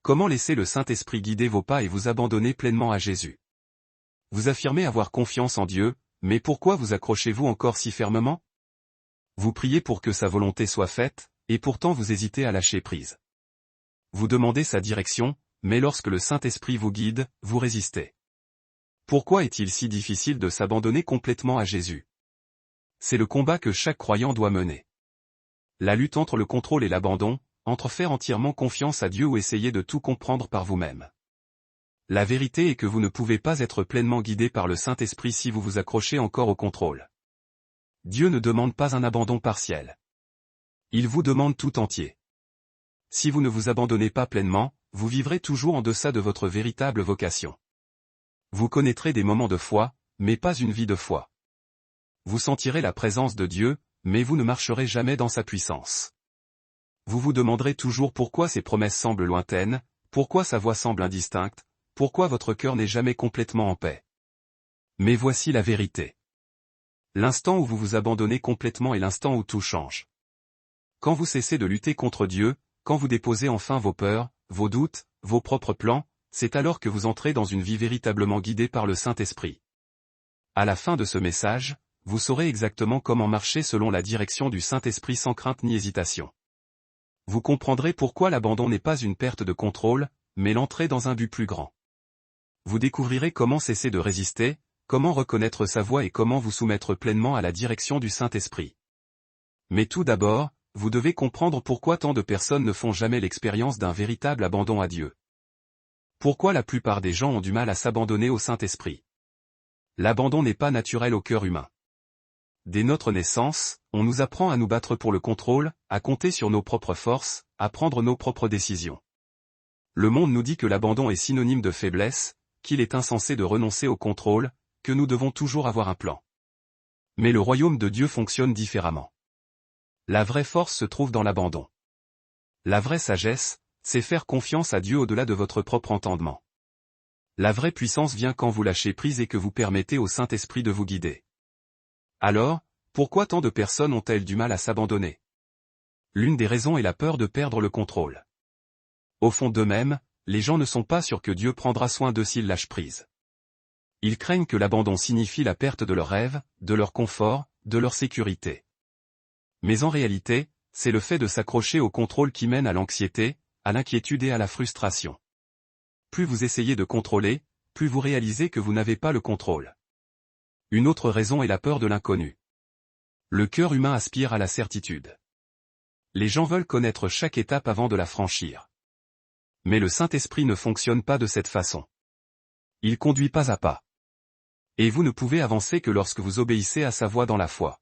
Comment laisser le Saint-Esprit guider vos pas et vous abandonner pleinement à Jésus? Vous affirmez avoir confiance en Dieu, mais pourquoi vous accrochez-vous encore si fermement? Vous priez pour que sa volonté soit faite, et pourtant vous hésitez à lâcher prise. Vous demandez sa direction, mais lorsque le Saint-Esprit vous guide, vous résistez. Pourquoi est-il si difficile de s'abandonner complètement à Jésus? C'est le combat que chaque croyant doit mener. La lutte entre le contrôle et l'abandon, entre faire entièrement confiance à Dieu ou essayer de tout comprendre par vous-même. La vérité est que vous ne pouvez pas être pleinement guidé par le Saint-Esprit si vous vous accrochez encore au contrôle. Dieu ne demande pas un abandon partiel. Il vous demande tout entier. Si vous ne vous abandonnez pas pleinement, vous vivrez toujours en deçà de votre véritable vocation. Vous connaîtrez des moments de foi, mais pas une vie de foi. Vous sentirez la présence de Dieu, mais vous ne marcherez jamais dans sa puissance. Vous vous demanderez toujours pourquoi ses promesses semblent lointaines, pourquoi sa voix semble indistincte, pourquoi votre cœur n'est jamais complètement en paix. Mais voici la vérité. L'instant où vous vous abandonnez complètement est l'instant où tout change. Quand vous cessez de lutter contre Dieu, quand vous déposez enfin vos peurs, vos doutes, vos propres plans, c'est alors que vous entrez dans une vie véritablement guidée par le Saint-Esprit. À la fin de ce message, vous saurez exactement comment marcher selon la direction du Saint-Esprit sans crainte ni hésitation. Vous comprendrez pourquoi l'abandon n'est pas une perte de contrôle, mais l'entrée dans un but plus grand. Vous découvrirez comment cesser de résister, comment reconnaître sa voix et comment vous soumettre pleinement à la direction du Saint-Esprit. Mais tout d'abord, vous devez comprendre pourquoi tant de personnes ne font jamais l'expérience d'un véritable abandon à Dieu. Pourquoi la plupart des gens ont du mal à s'abandonner au Saint-Esprit? L'abandon n'est pas naturel au cœur humain. Dès notre naissance, on nous apprend à nous battre pour le contrôle, à compter sur nos propres forces, à prendre nos propres décisions. Le monde nous dit que l'abandon est synonyme de faiblesse, qu'il est insensé de renoncer au contrôle, que nous devons toujours avoir un plan. Mais le royaume de Dieu fonctionne différemment. La vraie force se trouve dans l'abandon. La vraie sagesse, c'est faire confiance à Dieu au-delà de votre propre entendement. La vraie puissance vient quand vous lâchez prise et que vous permettez au Saint-Esprit de vous guider. Alors, pourquoi tant de personnes ont-elles du mal à s'abandonner? L'une des raisons est la peur de perdre le contrôle. Au fond d'eux-mêmes, les gens ne sont pas sûrs que Dieu prendra soin d'eux s'ils lâchent prise. Ils craignent que l'abandon signifie la perte de leurs rêves, de leur confort, de leur sécurité. Mais en réalité, c'est le fait de s'accrocher au contrôle qui mène à l'anxiété, à l'inquiétude et à la frustration. Plus vous essayez de contrôler, plus vous réalisez que vous n'avez pas le contrôle. Une autre raison est la peur de l'inconnu. Le cœur humain aspire à la certitude. Les gens veulent connaître chaque étape avant de la franchir. Mais le Saint-Esprit ne fonctionne pas de cette façon. Il conduit pas à pas. Et vous ne pouvez avancer que lorsque vous obéissez à sa voix dans la foi.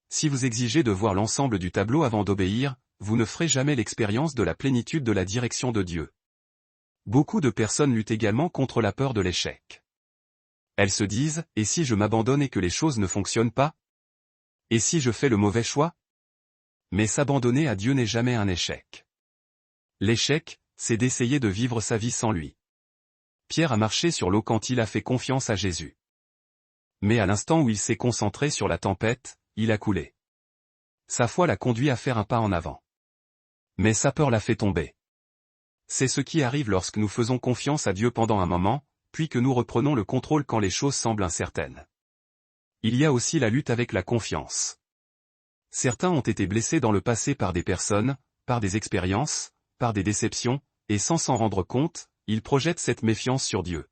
Si vous exigez de voir l'ensemble du tableau avant d'obéir, vous ne ferez jamais l'expérience de la plénitude de la direction de Dieu. Beaucoup de personnes luttent également contre la peur de l'échec. Elles se disent, et si je m'abandonne et que les choses ne fonctionnent pas? Et si je fais le mauvais choix? Mais s'abandonner à Dieu n'est jamais un échec. L'échec, c'est d'essayer de vivre sa vie sans lui. Pierre a marché sur l'eau quand il a fait confiance à Jésus. Mais à l'instant où il s'est concentré sur la tempête, il a coulé. Sa foi l'a conduit à faire un pas en avant. Mais sa peur l'a fait tomber. C'est ce qui arrive lorsque nous faisons confiance à Dieu pendant un moment, puis que nous reprenons le contrôle quand les choses semblent incertaines. Il y a aussi la lutte avec la confiance. Certains ont été blessés dans le passé par des personnes, par des expériences, par des déceptions, et sans s'en rendre compte, ils projettent cette méfiance sur Dieu.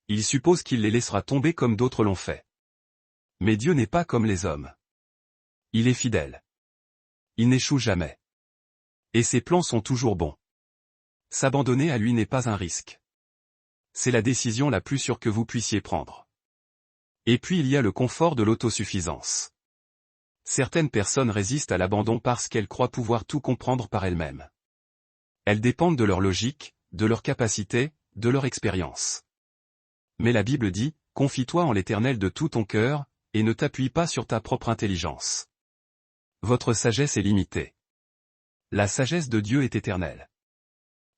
Ils supposent qu'il les laissera tomber comme d'autres l'ont fait. Mais Dieu n'est pas comme les hommes. Il est fidèle. Il n'échoue jamais. Et ses plans sont toujours bons. S'abandonner à lui n'est pas un risque. C'est la décision la plus sûre que vous puissiez prendre. Et puis il y a le confort de l'autosuffisance. Certaines personnes résistent à l'abandon parce qu'elles croient pouvoir tout comprendre par elles-mêmes. Elles dépendent de leur logique, de leur capacité, de leur expérience. Mais la Bible dit, « Confie-toi en l'Éternel de tout ton cœur, et ne t'appuie pas sur ta propre intelligence. » Votre sagesse est limitée. La sagesse de Dieu est éternelle.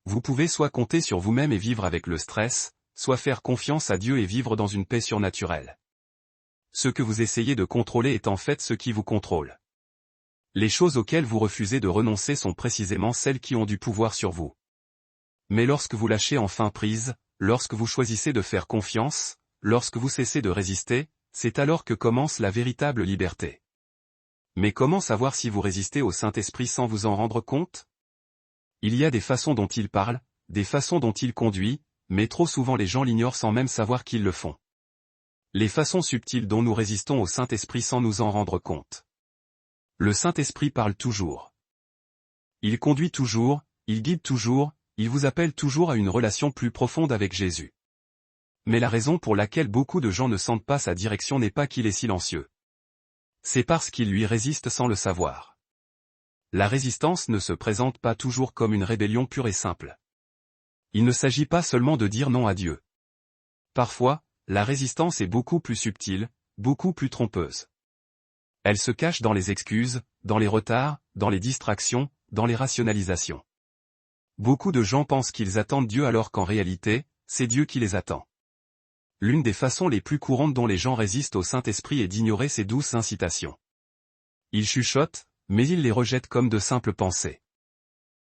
Vous pouvez soit compter sur vous-même et vivre avec le stress, soit faire confiance à Dieu et vivre dans une paix surnaturelle. Ce que vous essayez de contrôler est en fait ce qui vous contrôle. Les choses auxquelles vous refusez de renoncer sont précisément celles qui ont du pouvoir sur vous. Mais lorsque vous lâchez enfin prise, lorsque vous choisissez de faire confiance, lorsque vous cessez de résister, c'est alors que commence la véritable liberté. Mais comment savoir si vous résistez au Saint-Esprit sans vous en rendre compte? Il y a des façons dont il parle, des façons dont il conduit, mais trop souvent les gens l'ignorent sans même savoir qu'ils le font. Les façons subtiles dont nous résistons au Saint-Esprit sans nous en rendre compte. Le Saint-Esprit parle toujours. Il conduit toujours, il guide toujours, il vous appelle toujours à une relation plus profonde avec Jésus. Mais la raison pour laquelle beaucoup de gens ne sentent pas sa direction n'est pas qu'il est silencieux. C'est parce qu'il lui résiste sans le savoir. La résistance ne se présente pas toujours comme une rébellion pure et simple. Il ne s'agit pas seulement de dire non à Dieu. Parfois, la résistance est beaucoup plus subtile, beaucoup plus trompeuse. Elle se cache dans les excuses, dans les retards, dans les distractions, dans les rationalisations. Beaucoup de gens pensent qu'ils attendent Dieu alors qu'en réalité, c'est Dieu qui les attend. L'une des façons les plus courantes dont les gens résistent au Saint-Esprit est d'ignorer ses douces incitations. Ils chuchotent, mais ils les rejettent comme de simples pensées.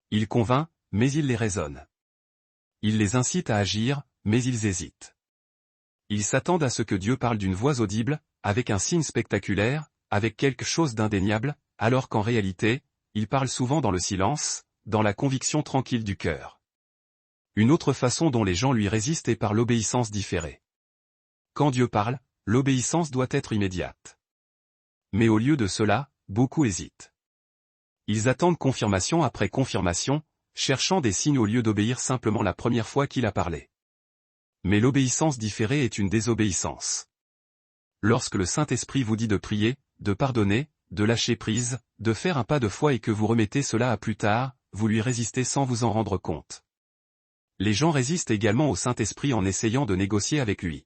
Il convainc, mais il les raisonne. Il les incite à agir, mais ils hésitent. Ils s'attendent à ce que Dieu parle d'une voix audible, avec un signe spectaculaire, avec quelque chose d'indéniable, alors qu'en réalité, il parle souvent dans le silence, dans la conviction tranquille du cœur. Une autre façon dont les gens lui résistent est par l'obéissance différée. Quand Dieu parle, l'obéissance doit être immédiate. Mais au lieu de cela, beaucoup hésitent. Ils attendent confirmation après confirmation, cherchant des signes au lieu d'obéir simplement la première fois qu'il a parlé. Mais l'obéissance différée est une désobéissance. Lorsque le Saint-Esprit vous dit de prier, de pardonner, de lâcher prise, de faire un pas de foi et que vous remettez cela à plus tard, vous lui résistez sans vous en rendre compte. Les gens résistent également au Saint-Esprit en essayant de négocier avec lui.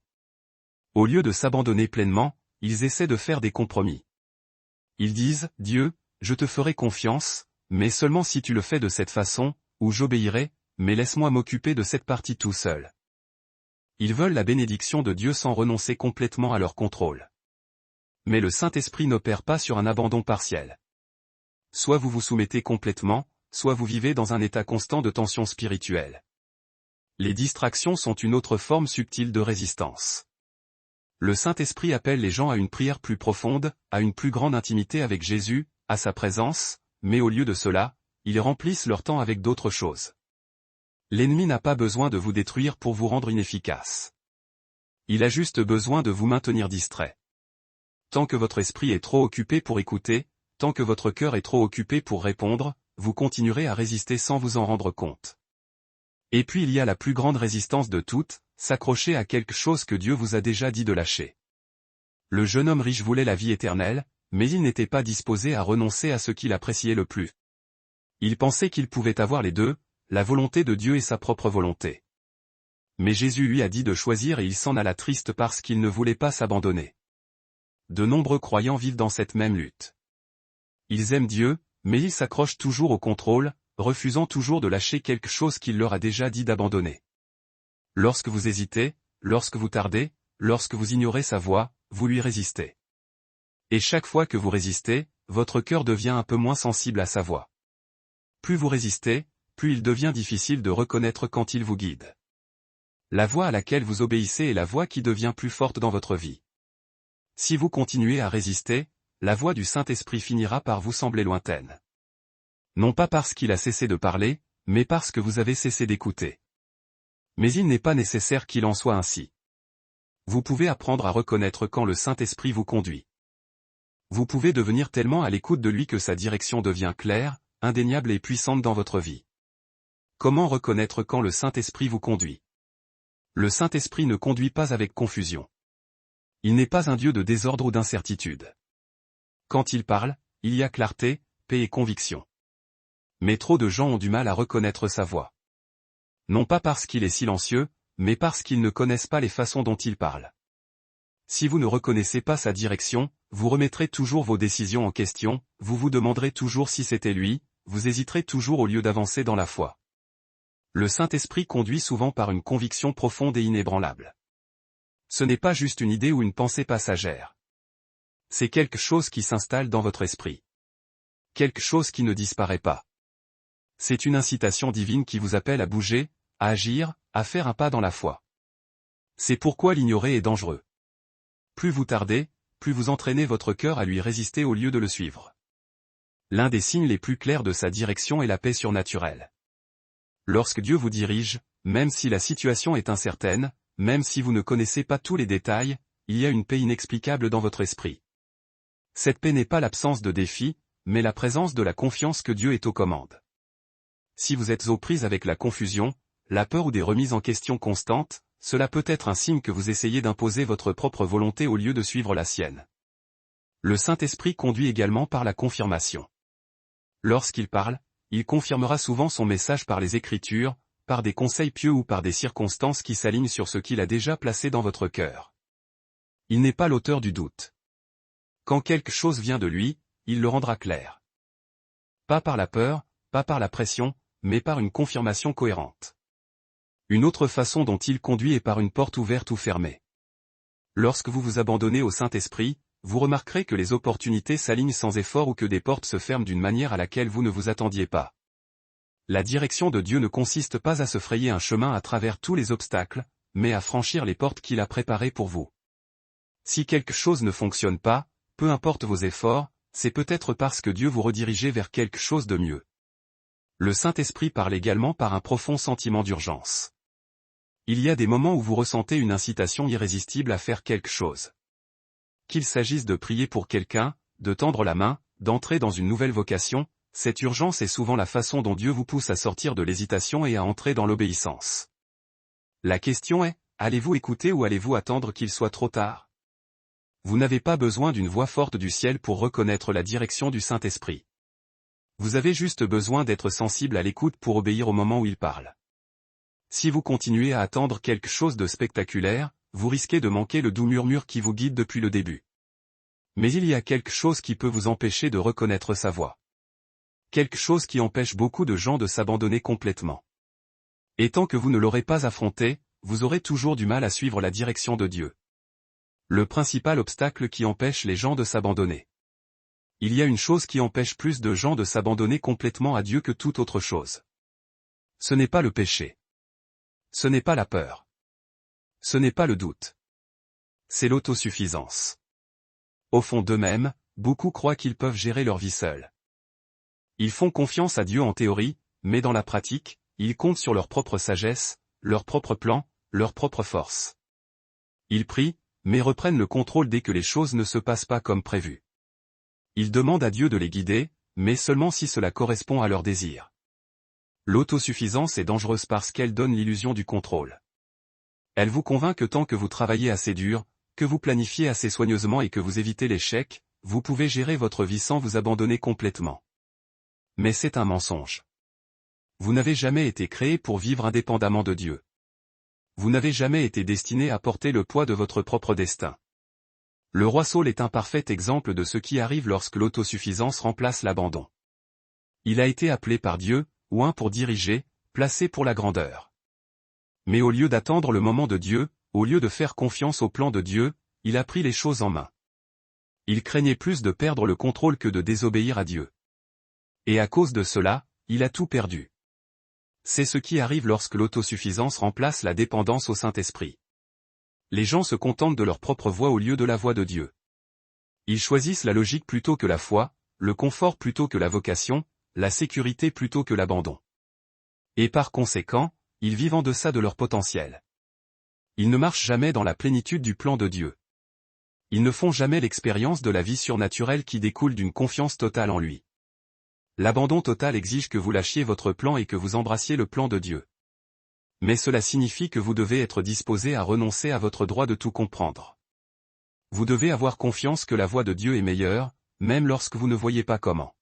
Au lieu de s'abandonner pleinement, ils essaient de faire des compromis. Ils disent, « Dieu, je te ferai confiance, mais seulement si tu le fais de cette façon, ou j'obéirai, mais laisse-moi m'occuper de cette partie tout seul. » Ils veulent la bénédiction de Dieu sans renoncer complètement à leur contrôle. Mais le Saint-Esprit n'opère pas sur un abandon partiel. Soit vous vous soumettez complètement, soit vous vivez dans un état constant de tension spirituelle. Les distractions sont une autre forme subtile de résistance. Le Saint-Esprit appelle les gens à une prière plus profonde, à une plus grande intimité avec Jésus, à sa présence, mais au lieu de cela, ils remplissent leur temps avec d'autres choses. L'ennemi n'a pas besoin de vous détruire pour vous rendre inefficace. Il a juste besoin de vous maintenir distrait. Tant que votre esprit est trop occupé pour écouter, tant que votre cœur est trop occupé pour répondre, vous continuerez à résister sans vous en rendre compte. Et puis il y a la plus grande résistance de toutes, s'accrocher à quelque chose que Dieu vous a déjà dit de lâcher. Le jeune homme riche voulait la vie éternelle, mais il n'était pas disposé à renoncer à ce qu'il appréciait le plus. Il pensait qu'il pouvait avoir les deux, la volonté de Dieu et sa propre volonté. Mais Jésus lui a dit de choisir et il s'en alla triste parce qu'il ne voulait pas s'abandonner. De nombreux croyants vivent dans cette même lutte. Ils aiment Dieu, mais ils s'accrochent toujours au contrôle, refusant toujours de lâcher quelque chose qu'il leur a déjà dit d'abandonner. Lorsque vous hésitez, lorsque vous tardez, lorsque vous ignorez sa voix, vous lui résistez. Et chaque fois que vous résistez, votre cœur devient un peu moins sensible à sa voix. Plus vous résistez, plus il devient difficile de reconnaître quand il vous guide. La voix à laquelle vous obéissez est la voix qui devient plus forte dans votre vie. Si vous continuez à résister, la voix du Saint-Esprit finira par vous sembler lointaine. Non pas parce qu'il a cessé de parler, mais parce que vous avez cessé d'écouter. Mais il n'est pas nécessaire qu'il en soit ainsi. Vous pouvez apprendre à reconnaître quand le Saint-Esprit vous conduit. Vous pouvez devenir tellement à l'écoute de lui que sa direction devient claire, indéniable et puissante dans votre vie. Comment reconnaître quand le Saint-Esprit vous conduit? Le Saint-Esprit ne conduit pas avec confusion. Il n'est pas un Dieu de désordre ou d'incertitude. Quand il parle, il y a clarté, paix et conviction. Mais trop de gens ont du mal à reconnaître sa voix. Non pas parce qu'il est silencieux, mais parce qu'ils ne connaissent pas les façons dont il parle. Si vous ne reconnaissez pas sa direction, vous remettrez toujours vos décisions en question, vous vous demanderez toujours si c'était lui, vous hésiterez toujours au lieu d'avancer dans la foi. Le Saint-Esprit conduit souvent par une conviction profonde et inébranlable. Ce n'est pas juste une idée ou une pensée passagère. C'est quelque chose qui s'installe dans votre esprit. Quelque chose qui ne disparaît pas. C'est une incitation divine qui vous appelle à bouger, à agir, à faire un pas dans la foi. C'est pourquoi l'ignorer est dangereux. Plus vous tardez, plus vous entraînez votre cœur à lui résister au lieu de le suivre. L'un des signes les plus clairs de sa direction est la paix surnaturelle. Lorsque Dieu vous dirige, même si la situation est incertaine, même si vous ne connaissez pas tous les détails, il y a une paix inexplicable dans votre esprit. Cette paix n'est pas l'absence de défis, mais la présence de la confiance que Dieu est aux commandes. Si vous êtes aux prises avec la confusion, la peur ou des remises en question constantes, cela peut être un signe que vous essayez d'imposer votre propre volonté au lieu de suivre la sienne. Le Saint-Esprit conduit également par la confirmation. Lorsqu'il parle, il confirmera souvent son message par les Écritures, par des conseils pieux ou par des circonstances qui s'alignent sur ce qu'il a déjà placé dans votre cœur. Il n'est pas l'auteur du doute. Quand quelque chose vient de lui, il le rendra clair. Pas par la peur, pas par la pression, mais par une confirmation cohérente. Une autre façon dont il conduit est par une porte ouverte ou fermée. Lorsque vous vous abandonnez au Saint-Esprit, vous remarquerez que les opportunités s'alignent sans effort ou que des portes se ferment d'une manière à laquelle vous ne vous attendiez pas. La direction de Dieu ne consiste pas à se frayer un chemin à travers tous les obstacles, mais à franchir les portes qu'il a préparées pour vous. Si quelque chose ne fonctionne pas, peu importe vos efforts, c'est peut-être parce que Dieu vous redirigeait vers quelque chose de mieux. Le Saint-Esprit parle également par un profond sentiment d'urgence. Il y a des moments où vous ressentez une incitation irrésistible à faire quelque chose. Qu'il s'agisse de prier pour quelqu'un, de tendre la main, d'entrer dans une nouvelle vocation, cette urgence est souvent la façon dont Dieu vous pousse à sortir de l'hésitation et à entrer dans l'obéissance. La question est, allez-vous écouter ou allez-vous attendre qu'il soit trop tard? Vous n'avez pas besoin d'une voix forte du ciel pour reconnaître la direction du Saint-Esprit. Vous avez juste besoin d'être sensible à l'écoute pour obéir au moment où il parle. Si vous continuez à attendre quelque chose de spectaculaire, vous risquez de manquer le doux murmure qui vous guide depuis le début. Mais il y a quelque chose qui peut vous empêcher de reconnaître sa voix. Quelque chose qui empêche beaucoup de gens de s'abandonner complètement. Et tant que vous ne l'aurez pas affronté, vous aurez toujours du mal à suivre la direction de Dieu. Le principal obstacle qui empêche les gens de s'abandonner. Il y a une chose qui empêche plus de gens de s'abandonner complètement à Dieu que toute autre chose. Ce n'est pas le péché. Ce n'est pas la peur. Ce n'est pas le doute. C'est l'autosuffisance. Au fond d'eux-mêmes, beaucoup croient qu'ils peuvent gérer leur vie seuls. Ils font confiance à Dieu en théorie, mais dans la pratique, ils comptent sur leur propre sagesse, leur propre plan, leur propre force. Ils prient, mais reprennent le contrôle dès que les choses ne se passent pas comme prévu. Ils demandent à Dieu de les guider, mais seulement si cela correspond à leurs désirs. L'autosuffisance est dangereuse parce qu'elle donne l'illusion du contrôle. Elle vous convainc que tant que vous travaillez assez dur, que vous planifiez assez soigneusement et que vous évitez l'échec, vous pouvez gérer votre vie sans vous abandonner complètement. Mais c'est un mensonge. Vous n'avez jamais été créé pour vivre indépendamment de Dieu. Vous n'avez jamais été destiné à porter le poids de votre propre destin. Le roi Saül est un parfait exemple de ce qui arrive lorsque l'autosuffisance remplace l'abandon. Il a été appelé par Dieu, oint pour diriger, placé pour la grandeur. Mais au lieu d'attendre le moment de Dieu, au lieu de faire confiance au plan de Dieu, il a pris les choses en main. Il craignait plus de perdre le contrôle que de désobéir à Dieu. Et à cause de cela, il a tout perdu. C'est ce qui arrive lorsque l'autosuffisance remplace la dépendance au Saint-Esprit. Les gens se contentent de leur propre voie au lieu de la voie de Dieu. Ils choisissent la logique plutôt que la foi, le confort plutôt que la vocation, la sécurité plutôt que l'abandon. Et par conséquent, ils vivent en deçà de leur potentiel. Ils ne marchent jamais dans la plénitude du plan de Dieu. Ils ne font jamais l'expérience de la vie surnaturelle qui découle d'une confiance totale en lui. L'abandon total exige que vous lâchiez votre plan et que vous embrassiez le plan de Dieu. Mais cela signifie que vous devez être disposé à renoncer à votre droit de tout comprendre. Vous devez avoir confiance que la voie de Dieu est meilleure, même lorsque vous ne voyez pas comment.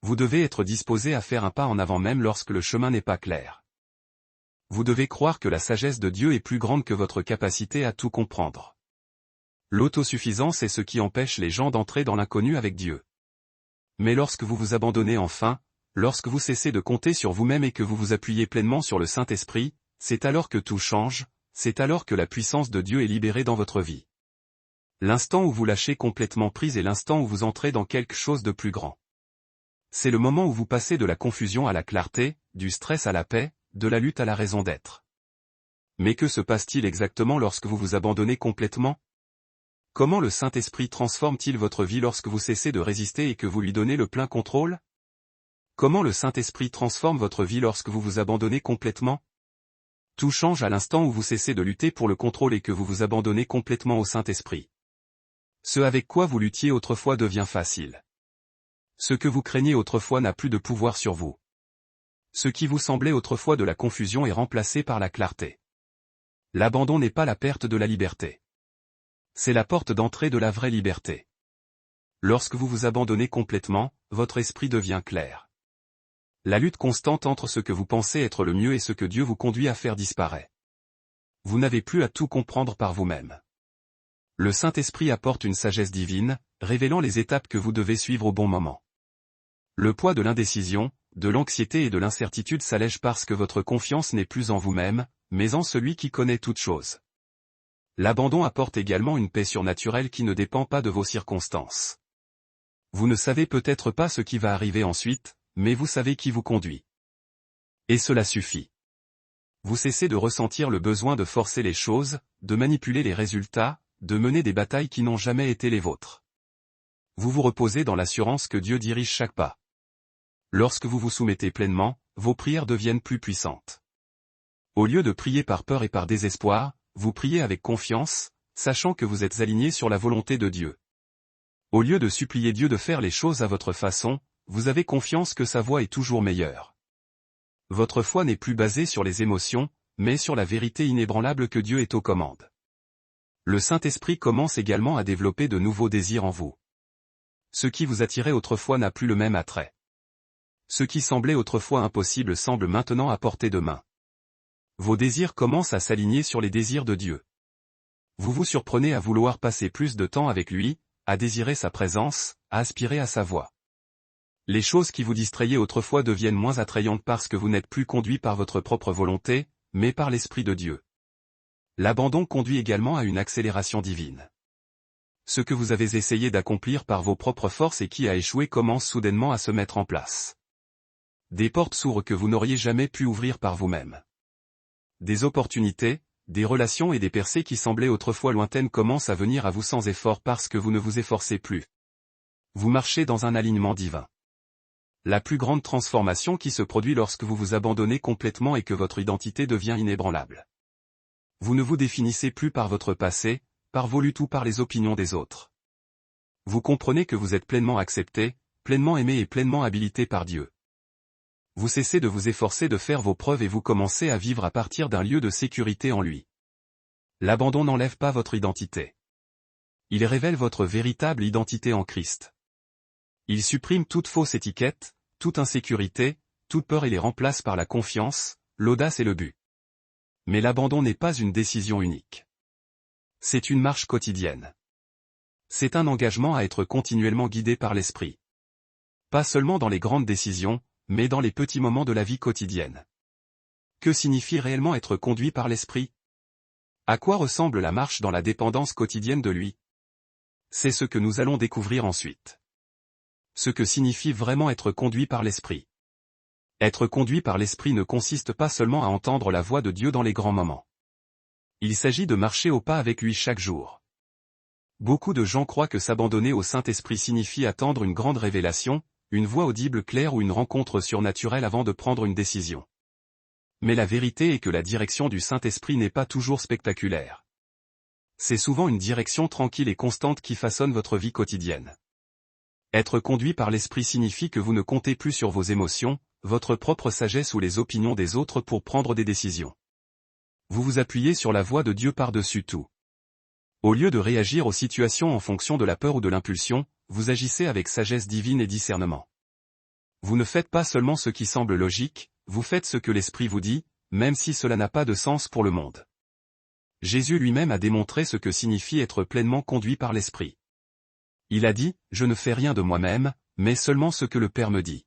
Vous devez être disposé à faire un pas en avant même lorsque le chemin n'est pas clair. Vous devez croire que la sagesse de Dieu est plus grande que votre capacité à tout comprendre. L'autosuffisance est ce qui empêche les gens d'entrer dans l'inconnu avec Dieu. Mais lorsque vous vous abandonnez enfin, lorsque vous cessez de compter sur vous-même et que vous vous appuyez pleinement sur le Saint-Esprit, c'est alors que tout change, c'est alors que la puissance de Dieu est libérée dans votre vie. L'instant où vous lâchez complètement prise est l'instant où vous entrez dans quelque chose de plus grand. C'est le moment où vous passez de la confusion à la clarté, du stress à la paix, de la lutte à la raison d'être. Mais que se passe-t-il exactement lorsque vous vous abandonnez complètement? Comment le Saint-Esprit transforme-t-il votre vie lorsque vous cessez de résister et que vous lui donnez le plein contrôle? Comment le Saint-Esprit transforme votre vie lorsque vous vous abandonnez complètement? Tout change à l'instant où vous cessez de lutter pour le contrôle et que vous vous abandonnez complètement au Saint-Esprit. Ce avec quoi vous luttiez autrefois devient facile. Ce que vous craignez autrefois n'a plus de pouvoir sur vous. Ce qui vous semblait autrefois de la confusion est remplacé par la clarté. L'abandon n'est pas la perte de la liberté. C'est la porte d'entrée de la vraie liberté. Lorsque vous vous abandonnez complètement, votre esprit devient clair. La lutte constante entre ce que vous pensez être le mieux et ce que Dieu vous conduit à faire disparaît. Vous n'avez plus à tout comprendre par vous-même. Le Saint-Esprit apporte une sagesse divine, révélant les étapes que vous devez suivre au bon moment. Le poids de l'indécision, de l'anxiété et de l'incertitude s'allège parce que votre confiance n'est plus en vous-même, mais en celui qui connaît toutes choses. L'abandon apporte également une paix surnaturelle qui ne dépend pas de vos circonstances. Vous ne savez peut-être pas ce qui va arriver ensuite, mais vous savez qui vous conduit. Et cela suffit. Vous cessez de ressentir le besoin de forcer les choses, de manipuler les résultats, de mener des batailles qui n'ont jamais été les vôtres. Vous vous reposez dans l'assurance que Dieu dirige chaque pas. Lorsque vous vous soumettez pleinement, vos prières deviennent plus puissantes. Au lieu de prier par peur et par désespoir, vous priez avec confiance, sachant que vous êtes aligné sur la volonté de Dieu. Au lieu de supplier Dieu de faire les choses à votre façon, vous avez confiance que sa voie est toujours meilleure. Votre foi n'est plus basée sur les émotions, mais sur la vérité inébranlable que Dieu est aux commandes. Le Saint-Esprit commence également à développer de nouveaux désirs en vous. Ce qui vous attirait autrefois n'a plus le même attrait. Ce qui semblait autrefois impossible semble maintenant à portée de main. Vos désirs commencent à s'aligner sur les désirs de Dieu. Vous vous surprenez à vouloir passer plus de temps avec lui, à désirer sa présence, à aspirer à sa voix. Les choses qui vous distrayaient autrefois deviennent moins attrayantes parce que vous n'êtes plus conduit par votre propre volonté, mais par l'Esprit de Dieu. L'abandon conduit également à une accélération divine. Ce que vous avez essayé d'accomplir par vos propres forces et qui a échoué commence soudainement à se mettre en place. Des portes s'ouvrent que vous n'auriez jamais pu ouvrir par vous-même. Des opportunités, des relations et des percées qui semblaient autrefois lointaines commencent à venir à vous sans effort parce que vous ne vous efforcez plus. Vous marchez dans un alignement divin. La plus grande transformation qui se produit lorsque vous vous abandonnez complètement et que votre identité devient inébranlable. Vous ne vous définissez plus par votre passé, par vos luttes ou par les opinions des autres. Vous comprenez que vous êtes pleinement accepté, pleinement aimé et pleinement habilité par Dieu. Vous cessez de vous efforcer de faire vos preuves et vous commencez à vivre à partir d'un lieu de sécurité en lui. L'abandon n'enlève pas votre identité. Il révèle votre véritable identité en Christ. Il supprime toute fausse étiquette, toute insécurité, toute peur et les remplace par la confiance, l'audace et le but. Mais l'abandon n'est pas une décision unique. C'est une marche quotidienne. C'est un engagement à être continuellement guidé par l'Esprit. Pas seulement dans les grandes décisions, mais dans les petits moments de la vie quotidienne. Que signifie réellement être conduit par l'Esprit? À quoi ressemble la marche dans la dépendance quotidienne de lui? C'est ce que nous allons découvrir ensuite. Ce que signifie vraiment être conduit par l'Esprit. Être conduit par l'Esprit ne consiste pas seulement à entendre la voix de Dieu dans les grands moments. Il s'agit de marcher au pas avec lui chaque jour. Beaucoup de gens croient que s'abandonner au Saint-Esprit signifie attendre une grande révélation, une voix audible claire ou une rencontre surnaturelle avant de prendre une décision. Mais la vérité est que la direction du Saint-Esprit n'est pas toujours spectaculaire. C'est souvent une direction tranquille et constante qui façonne votre vie quotidienne. Être conduit par l'Esprit signifie que vous ne comptez plus sur vos émotions, votre propre sagesse ou les opinions des autres pour prendre des décisions. Vous vous appuyez sur la voix de Dieu par-dessus tout. Au lieu de réagir aux situations en fonction de la peur ou de l'impulsion, vous agissez avec sagesse divine et discernement. Vous ne faites pas seulement ce qui semble logique, vous faites ce que l'Esprit vous dit, même si cela n'a pas de sens pour le monde. Jésus lui-même a démontré ce que signifie être pleinement conduit par l'Esprit. Il a dit, « Je ne fais rien de moi-même, mais seulement ce que le Père me dit. »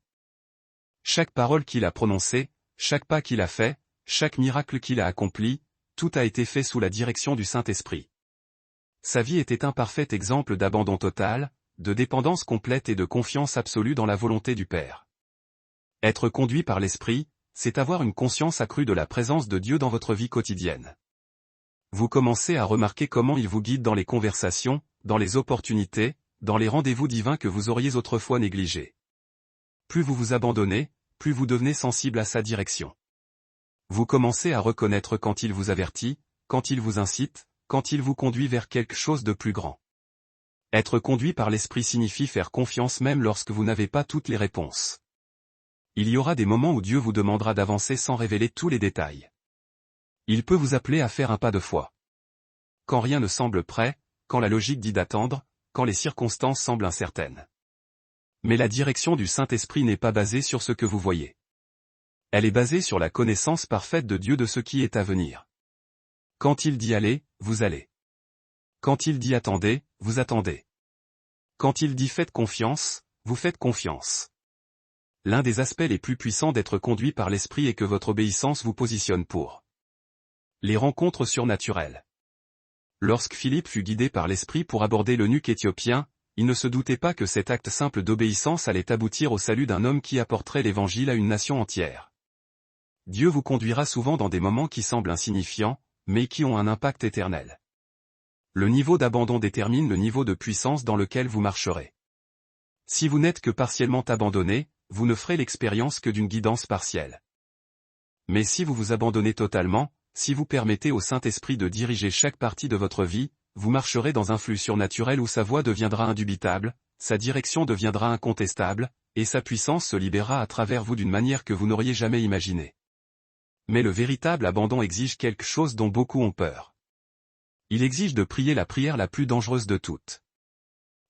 Chaque parole qu'il a prononcée, chaque pas qu'il a fait, chaque miracle qu'il a accompli, tout a été fait sous la direction du Saint-Esprit. Sa vie était un parfait exemple d'abandon total, de dépendance complète et de confiance absolue dans la volonté du Père. Être conduit par l'Esprit, c'est avoir une conscience accrue de la présence de Dieu dans votre vie quotidienne. Vous commencez à remarquer comment il vous guide dans les conversations, dans les opportunités, dans les rendez-vous divins que vous auriez autrefois négligés. Plus vous vous abandonnez, plus vous devenez sensible à sa direction. Vous commencez à reconnaître quand il vous avertit, quand il vous incite, quand il vous conduit vers quelque chose de plus grand. Être conduit par l'Esprit signifie faire confiance même lorsque vous n'avez pas toutes les réponses. Il y aura des moments où Dieu vous demandera d'avancer sans révéler tous les détails. Il peut vous appeler à faire un pas de foi. Quand rien ne semble prêt, quand la logique dit d'attendre, quand les circonstances semblent incertaines. Mais la direction du Saint-Esprit n'est pas basée sur ce que vous voyez. Elle est basée sur la connaissance parfaite de Dieu de ce qui est à venir. Quand il dit allez, vous allez. Quand il dit attendez, vous attendez. Quand il dit faites confiance, vous faites confiance. L'un des aspects les plus puissants d'être conduit par l'Esprit est que votre obéissance vous positionne pour les rencontres surnaturelles. Lorsque Philippe fut guidé par l'Esprit pour aborder l'eunuque éthiopien, il ne se doutait pas que cet acte simple d'obéissance allait aboutir au salut d'un homme qui apporterait l'Évangile à une nation entière. Dieu vous conduira souvent dans des moments qui semblent insignifiants, mais qui ont un impact éternel. Le niveau d'abandon détermine le niveau de puissance dans lequel vous marcherez. Si vous n'êtes que partiellement abandonné, vous ne ferez l'expérience que d'une guidance partielle. Mais si vous vous abandonnez totalement, si vous permettez au Saint-Esprit de diriger chaque partie de votre vie, vous marcherez dans un flux surnaturel où sa voix deviendra indubitable, sa direction deviendra incontestable, et sa puissance se libérera à travers vous d'une manière que vous n'auriez jamais imaginée. Mais le véritable abandon exige quelque chose dont beaucoup ont peur. Il exige de prier la prière la plus dangereuse de toutes.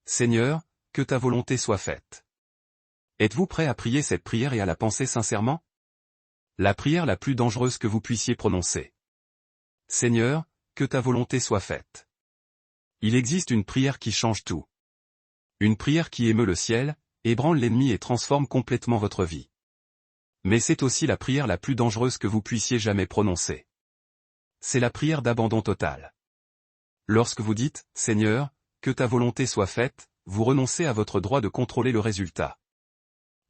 Seigneur, que ta volonté soit faite. Êtes-vous prêt à prier cette prière et à la penser sincèrement? La prière la plus dangereuse que vous puissiez prononcer. Seigneur, que ta volonté soit faite. Il existe une prière qui change tout. Une prière qui émeut le ciel, ébranle l'ennemi et transforme complètement votre vie. Mais c'est aussi la prière la plus dangereuse que vous puissiez jamais prononcer. C'est la prière d'abandon total. Lorsque vous dites « Seigneur, que ta volonté soit faite », vous renoncez à votre droit de contrôler le résultat.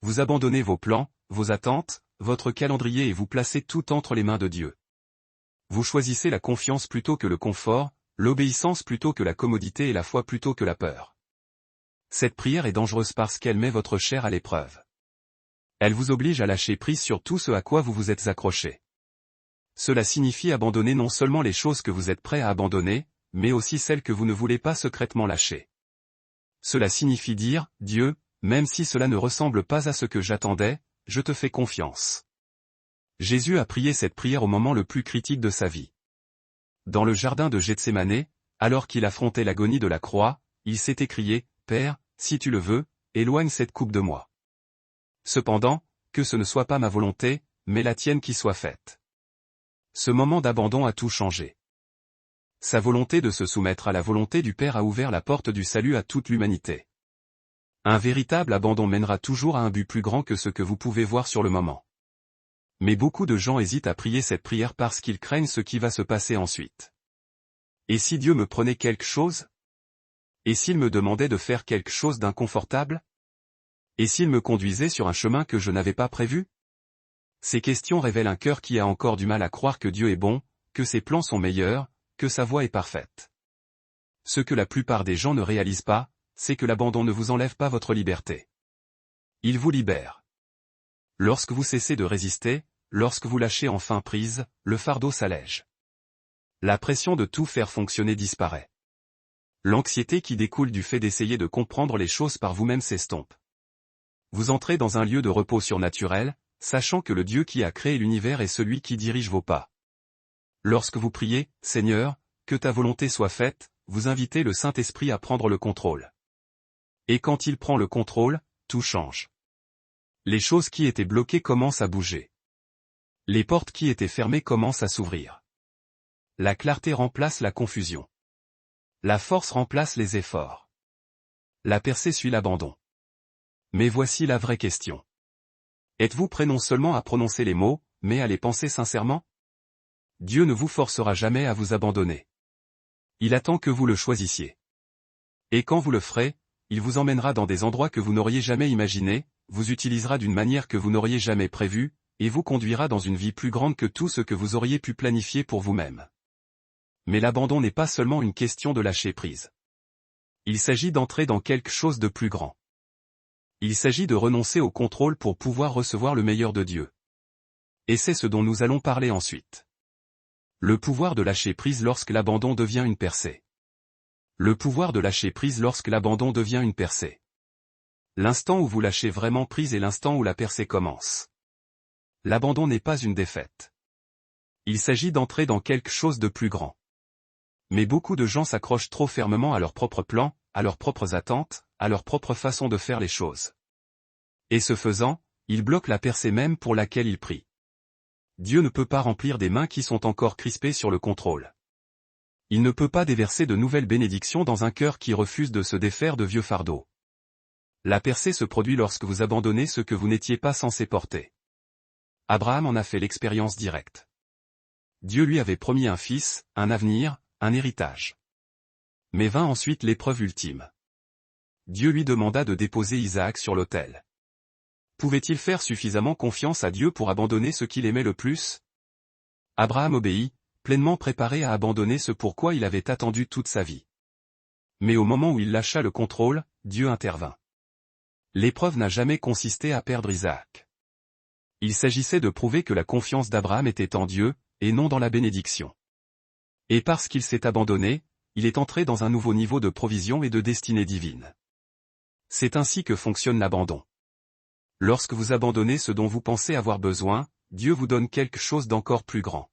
Vous abandonnez vos plans, vos attentes, votre calendrier et vous placez tout entre les mains de Dieu. Vous choisissez la confiance plutôt que le confort, l'obéissance plutôt que la commodité et la foi plutôt que la peur. Cette prière est dangereuse parce qu'elle met votre chair à l'épreuve. Elle vous oblige à lâcher prise sur tout ce à quoi vous vous êtes accroché. Cela signifie abandonner non seulement les choses que vous êtes prêt à abandonner, mais aussi celles que vous ne voulez pas secrètement lâcher. Cela signifie dire, Dieu, même si cela ne ressemble pas à ce que j'attendais, je te fais confiance. Jésus a prié cette prière au moment le plus critique de sa vie. Dans le jardin de Gethsémanée, alors qu'il affrontait l'agonie de la croix, il s'est écrié, « Père, si tu le veux, éloigne cette coupe de moi. Cependant, que ce ne soit pas ma volonté, mais la tienne qui soit faite. » Ce moment d'abandon a tout changé. Sa volonté de se soumettre à la volonté du Père a ouvert la porte du salut à toute l'humanité. Un véritable abandon mènera toujours à un but plus grand que ce que vous pouvez voir sur le moment. Mais beaucoup de gens hésitent à prier cette prière parce qu'ils craignent ce qui va se passer ensuite. Et si Dieu me prenait quelque chose? Et s'il me demandait de faire quelque chose d'inconfortable? Et s'il me conduisait sur un chemin que je n'avais pas prévu? Ces questions révèlent un cœur qui a encore du mal à croire que Dieu est bon, que ses plans sont meilleurs, que sa voie est parfaite. Ce que la plupart des gens ne réalisent pas, c'est que l'abandon ne vous enlève pas votre liberté. Il vous libère. Lorsque vous cessez de résister, lorsque vous lâchez enfin prise, le fardeau s'allège. La pression de tout faire fonctionner disparaît. L'anxiété qui découle du fait d'essayer de comprendre les choses par vous-même s'estompe. Vous entrez dans un lieu de repos surnaturel, sachant que le Dieu qui a créé l'univers est celui qui dirige vos pas. Lorsque vous priez, « Seigneur, que ta volonté soit faite », vous invitez le Saint-Esprit à prendre le contrôle. Et quand il prend le contrôle, tout change. Les choses qui étaient bloquées commencent à bouger. Les portes qui étaient fermées commencent à s'ouvrir. La clarté remplace la confusion. La force remplace les efforts. La percée suit l'abandon. Mais voici la vraie question. Êtes-vous prêt non seulement à prononcer les mots, mais à les penser sincèrement? Dieu ne vous forcera jamais à vous abandonner. Il attend que vous le choisissiez. Et quand vous le ferez, il vous emmènera dans des endroits que vous n'auriez jamais imaginés, vous utilisera d'une manière que vous n'auriez jamais prévue, et vous conduira dans une vie plus grande que tout ce que vous auriez pu planifier pour vous-même. Mais l'abandon n'est pas seulement une question de lâcher prise. Il s'agit d'entrer dans quelque chose de plus grand. Il s'agit de renoncer au contrôle pour pouvoir recevoir le meilleur de Dieu. Et c'est ce dont nous allons parler ensuite. Le pouvoir de lâcher prise lorsque l'abandon devient une percée. Le pouvoir de lâcher prise lorsque l'abandon devient une percée. L'instant où vous lâchez vraiment prise est l'instant où la percée commence. L'abandon n'est pas une défaite. Il s'agit d'entrer dans quelque chose de plus grand. Mais beaucoup de gens s'accrochent trop fermement à leurs propres plans, à leurs propres attentes, à leur propre façon de faire les choses. Et ce faisant, ils bloquent la percée même pour laquelle ils prient. Dieu ne peut pas remplir des mains qui sont encore crispées sur le contrôle. Il ne peut pas déverser de nouvelles bénédictions dans un cœur qui refuse de se défaire de vieux fardeaux. La percée se produit lorsque vous abandonnez ce que vous n'étiez pas censé porter. Abraham en a fait l'expérience directe. Dieu lui avait promis un fils, un avenir, un héritage. Mais vint ensuite l'épreuve ultime. Dieu lui demanda de déposer Isaac sur l'autel. Pouvait-il faire suffisamment confiance à Dieu pour abandonner ce qu'il aimait le plus? Abraham obéit, pleinement préparé à abandonner ce pourquoi il avait attendu toute sa vie. Mais au moment où il lâcha le contrôle, Dieu intervint. L'épreuve n'a jamais consisté à perdre Isaac. Il s'agissait de prouver que la confiance d'Abraham était en Dieu, et non dans la bénédiction. Et parce qu'il s'est abandonné, il est entré dans un nouveau niveau de provision et de destinée divine. C'est ainsi que fonctionne l'abandon. Lorsque vous abandonnez ce dont vous pensez avoir besoin, Dieu vous donne quelque chose d'encore plus grand.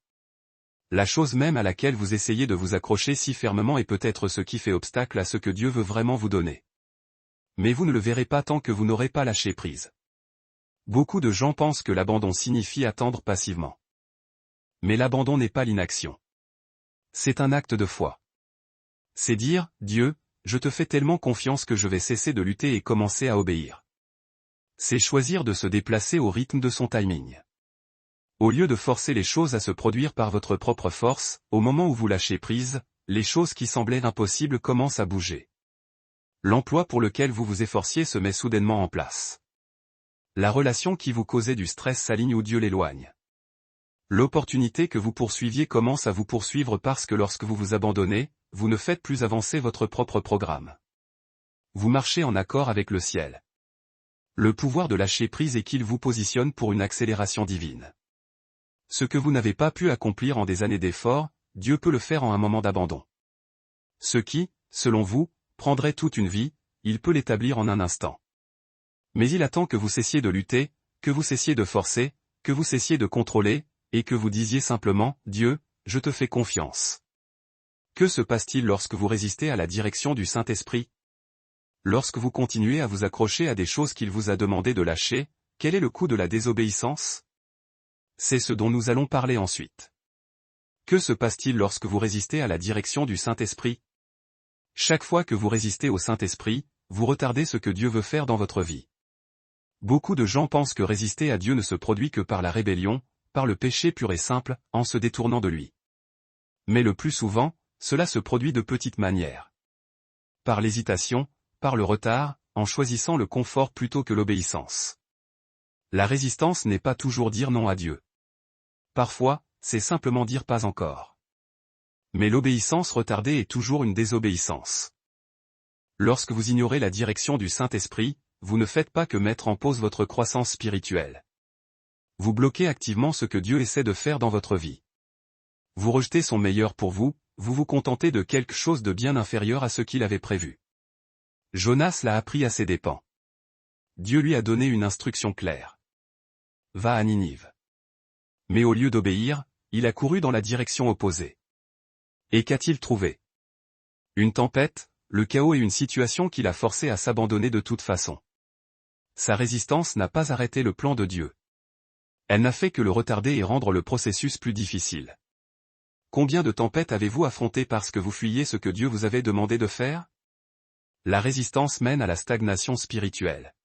La chose même à laquelle vous essayez de vous accrocher si fermement est peut-être ce qui fait obstacle à ce que Dieu veut vraiment vous donner. Mais vous ne le verrez pas tant que vous n'aurez pas lâché prise. Beaucoup de gens pensent que l'abandon signifie attendre passivement. Mais l'abandon n'est pas l'inaction. C'est un acte de foi. C'est dire, Dieu, je te fais tellement confiance que je vais cesser de lutter et commencer à obéir. C'est choisir de se déplacer au rythme de son timing. Au lieu de forcer les choses à se produire par votre propre force, au moment où vous lâchez prise, les choses qui semblaient impossibles commencent à bouger. L'emploi pour lequel vous vous efforciez se met soudainement en place. La relation qui vous causait du stress s'aligne ou Dieu l'éloigne. L'opportunité que vous poursuiviez commence à vous poursuivre parce que lorsque vous vous abandonnez, vous ne faites plus avancer votre propre programme. Vous marchez en accord avec le ciel. Le pouvoir de lâcher prise est qu'il vous positionne pour une accélération divine. Ce que vous n'avez pas pu accomplir en des années d'efforts, Dieu peut le faire en un moment d'abandon. Ce qui, selon vous, prendrait toute une vie, il peut l'établir en un instant. Mais il attend que vous cessiez de lutter, que vous cessiez de forcer, que vous cessiez de contrôler, et que vous disiez simplement, Dieu, je te fais confiance. Que se passe-t-il lorsque vous résistez à la direction du Saint-Esprit? Lorsque vous continuez à vous accrocher à des choses qu'il vous a demandé de lâcher, quel est le coût de la désobéissance? C'est ce dont nous allons parler ensuite. Que se passe-t-il lorsque vous résistez à la direction du Saint-Esprit? Chaque fois que vous résistez au Saint-Esprit, vous retardez ce que Dieu veut faire dans votre vie. Beaucoup de gens pensent que résister à Dieu ne se produit que par la rébellion, par le péché pur et simple, en se détournant de lui. Mais le plus souvent, cela se produit de petites manières. Par l'hésitation, par le retard, en choisissant le confort plutôt que l'obéissance. La résistance n'est pas toujours dire non à Dieu. Parfois, c'est simplement dire pas encore. Mais l'obéissance retardée est toujours une désobéissance. Lorsque vous ignorez la direction du Saint-Esprit, vous ne faites pas que mettre en pause votre croissance spirituelle. Vous bloquez activement ce que Dieu essaie de faire dans votre vie. Vous rejetez son meilleur pour vous, vous vous contentez de quelque chose de bien inférieur à ce qu'il avait prévu. Jonas l'a appris à ses dépens. Dieu lui a donné une instruction claire. Va à Ninive. Mais au lieu d'obéir, il a couru dans la direction opposée. Et qu'a-t-il trouvé? Une tempête, le chaos et une situation qui l'a forcé à s'abandonner de toute façon. Sa résistance n'a pas arrêté le plan de Dieu. Elle n'a fait que le retarder et rendre le processus plus difficile. Combien de tempêtes avez-vous affrontées parce que vous fuyiez ce que Dieu vous avait demandé de faire? La résistance mène à la stagnation spirituelle.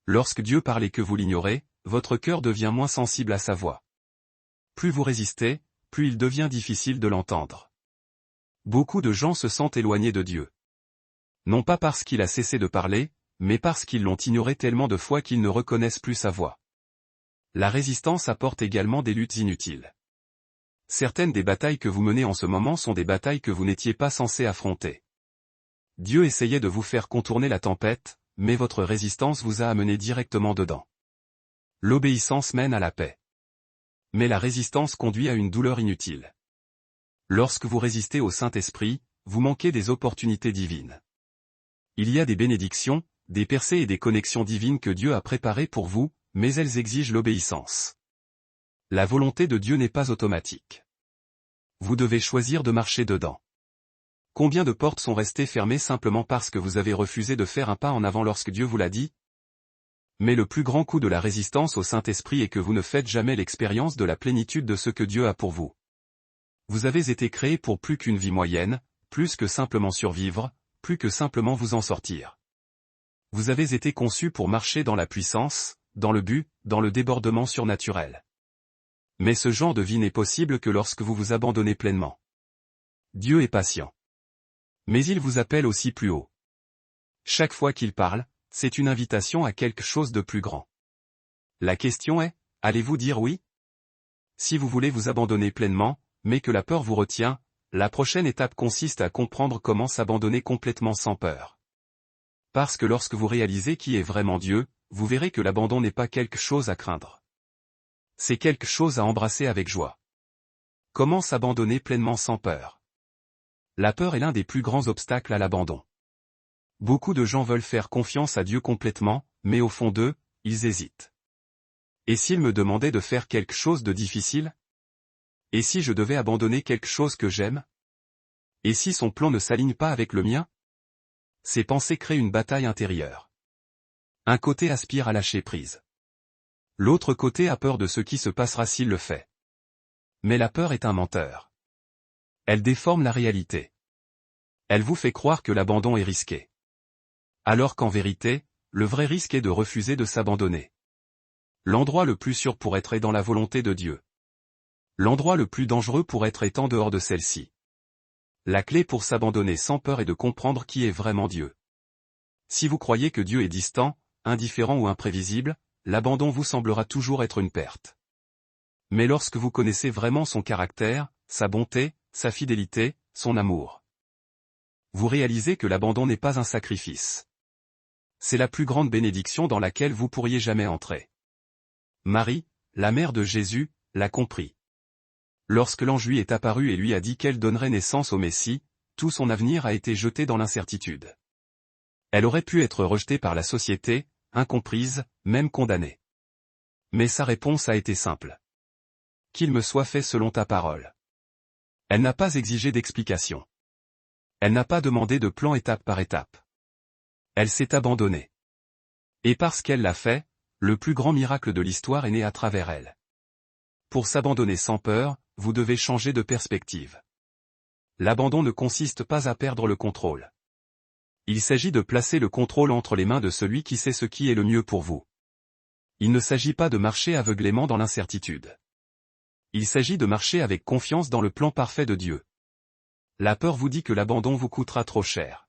Lorsque Dieu parle et que vous l'ignorez, votre cœur devient moins sensible à sa voix. Plus vous résistez, plus il devient difficile de l'entendre. Beaucoup de gens se sentent éloignés de Dieu. Non pas parce qu'il a cessé de parler, mais parce qu'ils l'ont ignoré tellement de fois qu'ils ne reconnaissent plus sa voix. La résistance apporte également des luttes inutiles. Certaines des batailles que vous menez en ce moment sont des batailles que vous n'étiez pas censé affronter. Dieu essayait de vous faire contourner la tempête, mais votre résistance vous a amené directement dedans. L'obéissance mène à la paix. Mais la résistance conduit à une douleur inutile. Lorsque vous résistez au Saint-Esprit, vous manquez des opportunités divines. Il y a des bénédictions, des percées et des connexions divines que Dieu a préparées pour vous, mais elles exigent l'obéissance. La volonté de Dieu n'est pas automatique. Vous devez choisir de marcher dedans. Combien de portes sont restées fermées simplement parce que vous avez refusé de faire un pas en avant lorsque Dieu vous l'a dit? Mais le plus grand coup de la résistance au Saint-Esprit est que vous ne faites jamais l'expérience de la plénitude de ce que Dieu a pour vous. Vous avez été créé pour plus qu'une vie moyenne, plus que simplement survivre, plus que simplement vous en sortir. Vous avez été conçu pour marcher dans la puissance, dans le but, dans le débordement surnaturel. Mais ce genre de vie n'est possible que lorsque vous vous abandonnez pleinement. Dieu est patient. Mais il vous appelle aussi plus haut. Chaque fois qu'il parle, c'est une invitation à quelque chose de plus grand. La question est, allez-vous dire oui? Si vous voulez vous abandonner pleinement, mais que la peur vous retient, la prochaine étape consiste à comprendre comment s'abandonner complètement sans peur. Parce que lorsque vous réalisez qui est vraiment Dieu, vous verrez que l'abandon n'est pas quelque chose à craindre. C'est quelque chose à embrasser avec joie. Comment s'abandonner pleinement sans peur? La peur est l'un des plus grands obstacles à l'abandon. Beaucoup de gens veulent faire confiance à Dieu complètement, mais au fond d'eux, ils hésitent. Et s'il me demandait de faire quelque chose de difficile? Et si je devais abandonner quelque chose que j'aime? Et si son plan ne s'aligne pas avec le mien? Ces pensées créent une bataille intérieure. Un côté aspire à lâcher prise. L'autre côté a peur de ce qui se passera s'il le fait. Mais la peur est un menteur. Elle déforme la réalité. Elle vous fait croire que l'abandon est risqué. Alors qu'en vérité, le vrai risque est de refuser de s'abandonner. L'endroit le plus sûr pour être est dans la volonté de Dieu. L'endroit le plus dangereux pour être est en dehors de celle-ci. La clé pour s'abandonner sans peur est de comprendre qui est vraiment Dieu. Si vous croyez que Dieu est distant, indifférent ou imprévisible, l'abandon vous semblera toujours être une perte. Mais lorsque vous connaissez vraiment son caractère, sa bonté, sa fidélité, son amour, vous réalisez que l'abandon n'est pas un sacrifice. C'est la plus grande bénédiction dans laquelle vous pourriez jamais entrer. Marie, la mère de Jésus, l'a compris. Lorsque l'ange lui est apparu et lui a dit qu'elle donnerait naissance au Messie, tout son avenir a été jeté dans l'incertitude. Elle aurait pu être rejetée par la société, incomprise, même condamnée. Mais sa réponse a été simple. Qu'il me soit fait selon ta parole. Elle n'a pas exigé d'explication. Elle n'a pas demandé de plan étape par étape. Elle s'est abandonnée. Et parce qu'elle l'a fait, le plus grand miracle de l'histoire est né à travers elle. Pour s'abandonner sans peur, vous devez changer de perspective. L'abandon ne consiste pas à perdre le contrôle. Il s'agit de placer le contrôle entre les mains de celui qui sait ce qui est le mieux pour vous. Il ne s'agit pas de marcher aveuglément dans l'incertitude. Il s'agit de marcher avec confiance dans le plan parfait de Dieu. La peur vous dit que l'abandon vous coûtera trop cher.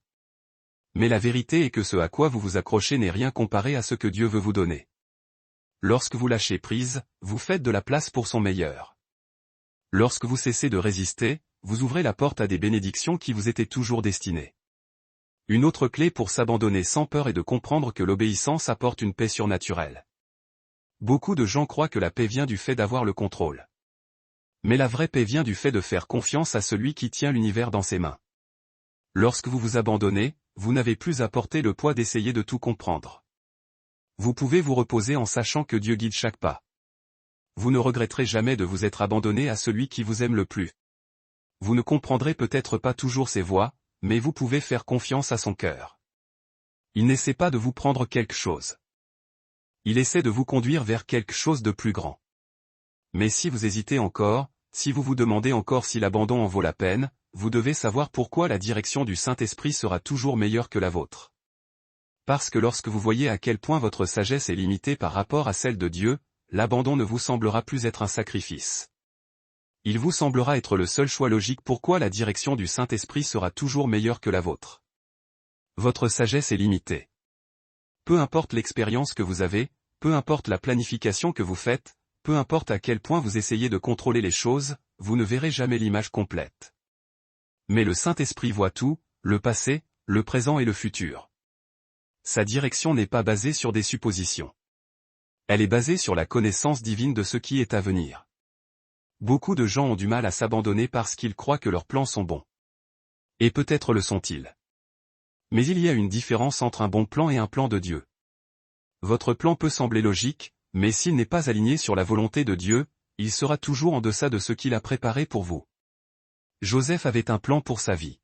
Mais la vérité est que ce à quoi vous vous accrochez n'est rien comparé à ce que Dieu veut vous donner. Lorsque vous lâchez prise, vous faites de la place pour son meilleur. Lorsque vous cessez de résister, vous ouvrez la porte à des bénédictions qui vous étaient toujours destinées. Une autre clé pour s'abandonner sans peur est de comprendre que l'obéissance apporte une paix surnaturelle. Beaucoup de gens croient que la paix vient du fait d'avoir le contrôle. Mais la vraie paix vient du fait de faire confiance à celui qui tient l'univers dans ses mains. Lorsque vous vous abandonnez, vous n'avez plus à porter le poids d'essayer de tout comprendre. Vous pouvez vous reposer en sachant que Dieu guide chaque pas. Vous ne regretterez jamais de vous être abandonné à celui qui vous aime le plus. Vous ne comprendrez peut-être pas toujours ses voies, mais vous pouvez faire confiance à son cœur. Il n'essaie pas de vous prendre quelque chose. Il essaie de vous conduire vers quelque chose de plus grand. Mais si vous hésitez encore, si vous vous demandez encore si l'abandon en vaut la peine, vous devez savoir pourquoi la direction du Saint-Esprit sera toujours meilleure que la vôtre. Parce que lorsque vous voyez à quel point votre sagesse est limitée par rapport à celle de Dieu, l'abandon ne vous semblera plus être un sacrifice. Il vous semblera être le seul choix logique pourquoi la direction du Saint-Esprit sera toujours meilleure que la vôtre. Votre sagesse est limitée. Peu importe l'expérience que vous avez, peu importe la planification que vous faites, peu importe à quel point vous essayez de contrôler les choses, vous ne verrez jamais l'image complète. Mais le Saint-Esprit voit tout, le passé, le présent et le futur. Sa direction n'est pas basée sur des suppositions. Elle est basée sur la connaissance divine de ce qui est à venir. Beaucoup de gens ont du mal à s'abandonner parce qu'ils croient que leurs plans sont bons. Et peut-être le sont-ils. Mais il y a une différence entre un bon plan et un plan de Dieu. Votre plan peut sembler logique, mais s'il n'est pas aligné sur la volonté de Dieu, il sera toujours en deçà de ce qu'il a préparé pour vous. Joseph avait un plan pour sa vie.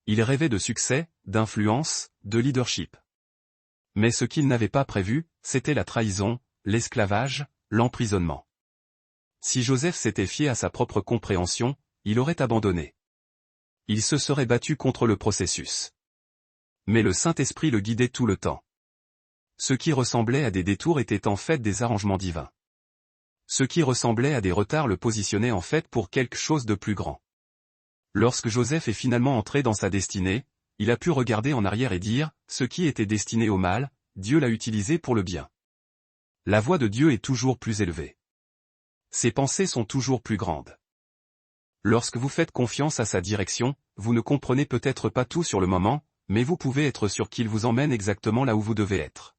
Il rêvait de succès, d'influence, de leadership. Mais ce qu'il n'avait pas prévu, c'était la trahison, l'esclavage, l'emprisonnement. Si Joseph s'était fié à sa propre compréhension, il aurait abandonné. Il se serait battu contre le processus. Mais le Saint-Esprit le guidait tout le temps. Ce qui ressemblait à des détours était en fait des arrangements divins. Ce qui ressemblait à des retards le positionnait en fait pour quelque chose de plus grand. Lorsque Joseph est finalement entré dans sa destinée, il a pu regarder en arrière et dire, ce qui était destiné au mal, Dieu l'a utilisé pour le bien. La voix de Dieu est toujours plus élevée. Ses pensées sont toujours plus grandes. Lorsque vous faites confiance à sa direction, vous ne comprenez peut-être pas tout sur le moment, mais vous pouvez être sûr qu'il vous emmène exactement là où vous devez être.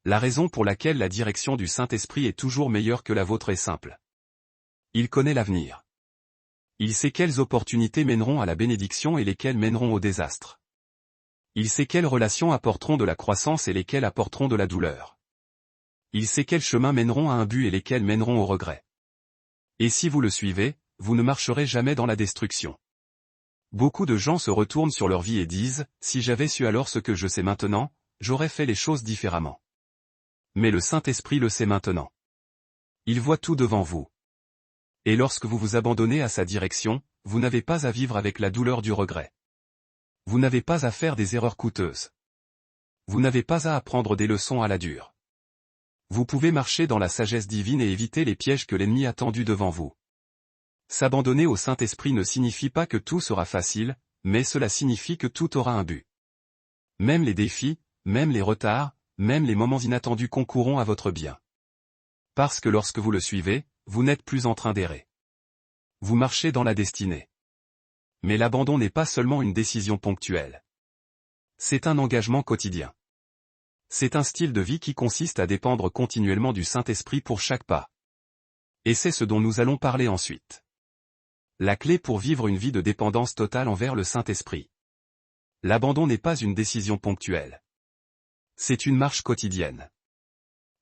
La raison pour laquelle la direction du Saint-Esprit est toujours meilleure que la vôtre est simple. Il connaît l'avenir. Il sait quelles opportunités mèneront à la bénédiction et lesquelles mèneront au désastre. Il sait quelles relations apporteront de la croissance et lesquelles apporteront de la douleur. Il sait quels chemins mèneront à un but et lesquels mèneront au regret. Et si vous le suivez, vous ne marcherez jamais dans la destruction. Beaucoup de gens se retournent sur leur vie et disent, si j'avais su alors ce que je sais maintenant, j'aurais fait les choses différemment. Mais le Saint-Esprit le sait maintenant. Il voit tout devant vous. Et lorsque vous vous abandonnez à sa direction, vous n'avez pas à vivre avec la douleur du regret. Vous n'avez pas à faire des erreurs coûteuses. Vous n'avez pas à apprendre des leçons à la dure. Vous pouvez marcher dans la sagesse divine et éviter les pièges que l'ennemi a tendus devant vous. S'abandonner au Saint-Esprit ne signifie pas que tout sera facile, mais cela signifie que tout aura un but. Même les défis, même les retards, même les moments inattendus concourront à votre bien. Parce que lorsque vous le suivez, vous n'êtes plus en train d'errer. Vous marchez dans la destinée. Mais l'abandon n'est pas seulement une décision ponctuelle. C'est un engagement quotidien. C'est un style de vie qui consiste à dépendre continuellement du Saint-Esprit pour chaque pas. Et c'est ce dont nous allons parler ensuite. La clé pour vivre une vie de dépendance totale envers le Saint-Esprit. L'abandon n'est pas une décision ponctuelle. C'est une marche quotidienne.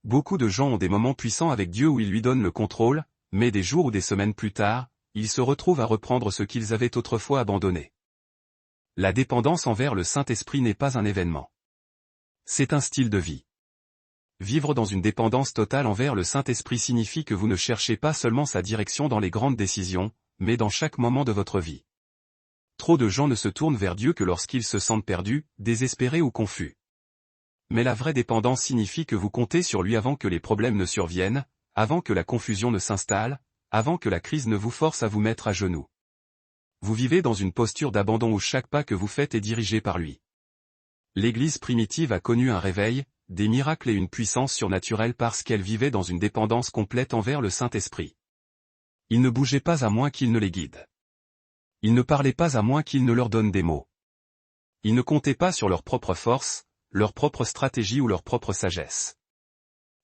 Beaucoup de gens ont des moments puissants avec Dieu où ils lui donnent le contrôle, mais des jours ou des semaines plus tard, ils se retrouvent à reprendre ce qu'ils avaient autrefois abandonné. La dépendance envers le Saint-Esprit n'est pas un événement. C'est un style de vie. Vivre dans une dépendance totale envers le Saint-Esprit signifie que vous ne cherchez pas seulement sa direction dans les grandes décisions, mais dans chaque moment de votre vie. Trop de gens ne se tournent vers Dieu que lorsqu'ils se sentent perdus, désespérés ou confus. Mais la vraie dépendance signifie que vous comptez sur lui avant que les problèmes ne surviennent, avant que la confusion ne s'installe, avant que la crise ne vous force à vous mettre à genoux. Vous vivez dans une posture d'abandon où chaque pas que vous faites est dirigé par lui. L'Église primitive a connu un réveil, des miracles et une puissance surnaturelle parce qu'elle vivait dans une dépendance complète envers le Saint-Esprit. Ils ne bougeaient pas à moins qu'il ne les guide. Ils ne parlaient pas à moins qu'il ne leur donne des mots. Ils ne comptaient pas sur leur propre force, leur propre stratégie ou leur propre sagesse.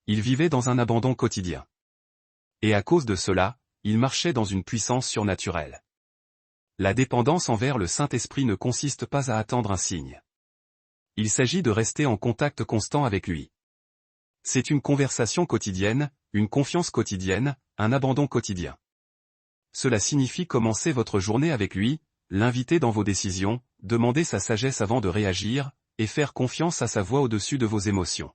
Ils vivaient dans un abandon quotidien. Et à cause de cela, ils marchaient dans une puissance surnaturelle. La dépendance envers le Saint-Esprit ne consiste pas à attendre un signe. Il s'agit de rester en contact constant avec lui. C'est une conversation quotidienne, une confiance quotidienne, un abandon quotidien. Cela signifie commencer votre journée avec lui, l'inviter dans vos décisions, demander sa sagesse avant de réagir, et faire confiance à sa voix au-dessus de vos émotions.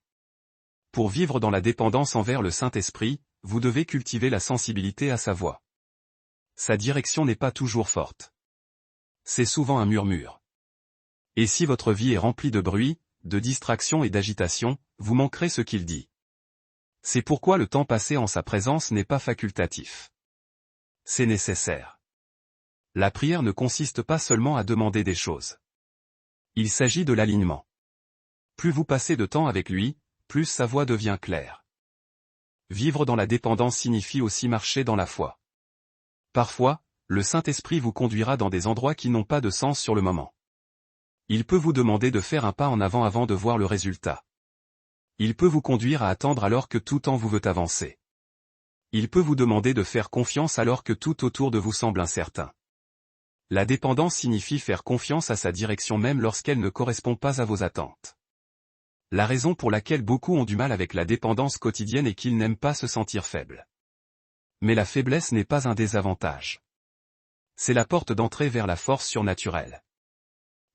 Pour vivre dans la dépendance envers le Saint-Esprit, vous devez cultiver la sensibilité à sa voix. Sa direction n'est pas toujours forte. C'est souvent un murmure. Et si votre vie est remplie de bruit, de distractions et d'agitation, vous manquerez ce qu'il dit. C'est pourquoi le temps passé en sa présence n'est pas facultatif. C'est nécessaire. La prière ne consiste pas seulement à demander des choses. Il s'agit de l'alignement. Plus vous passez de temps avec lui, plus sa voix devient claire. vivre dans la dépendance signifie aussi marcher dans la foi. Parfois, le Saint-Esprit vous conduira dans des endroits qui n'ont pas de sens sur le moment. Il peut vous demander de faire un pas en avant de voir le résultat. Il peut vous conduire à attendre alors que tout en vous veut avancer. Il peut vous demander de faire confiance alors que tout autour de vous semble incertain. La dépendance signifie faire confiance à sa direction même lorsqu'elle ne correspond pas à vos attentes. La raison pour laquelle beaucoup ont du mal avec la dépendance quotidienne est qu'ils n'aiment pas se sentir faibles. Mais la faiblesse n'est pas un désavantage. C'est la porte d'entrée vers la force surnaturelle.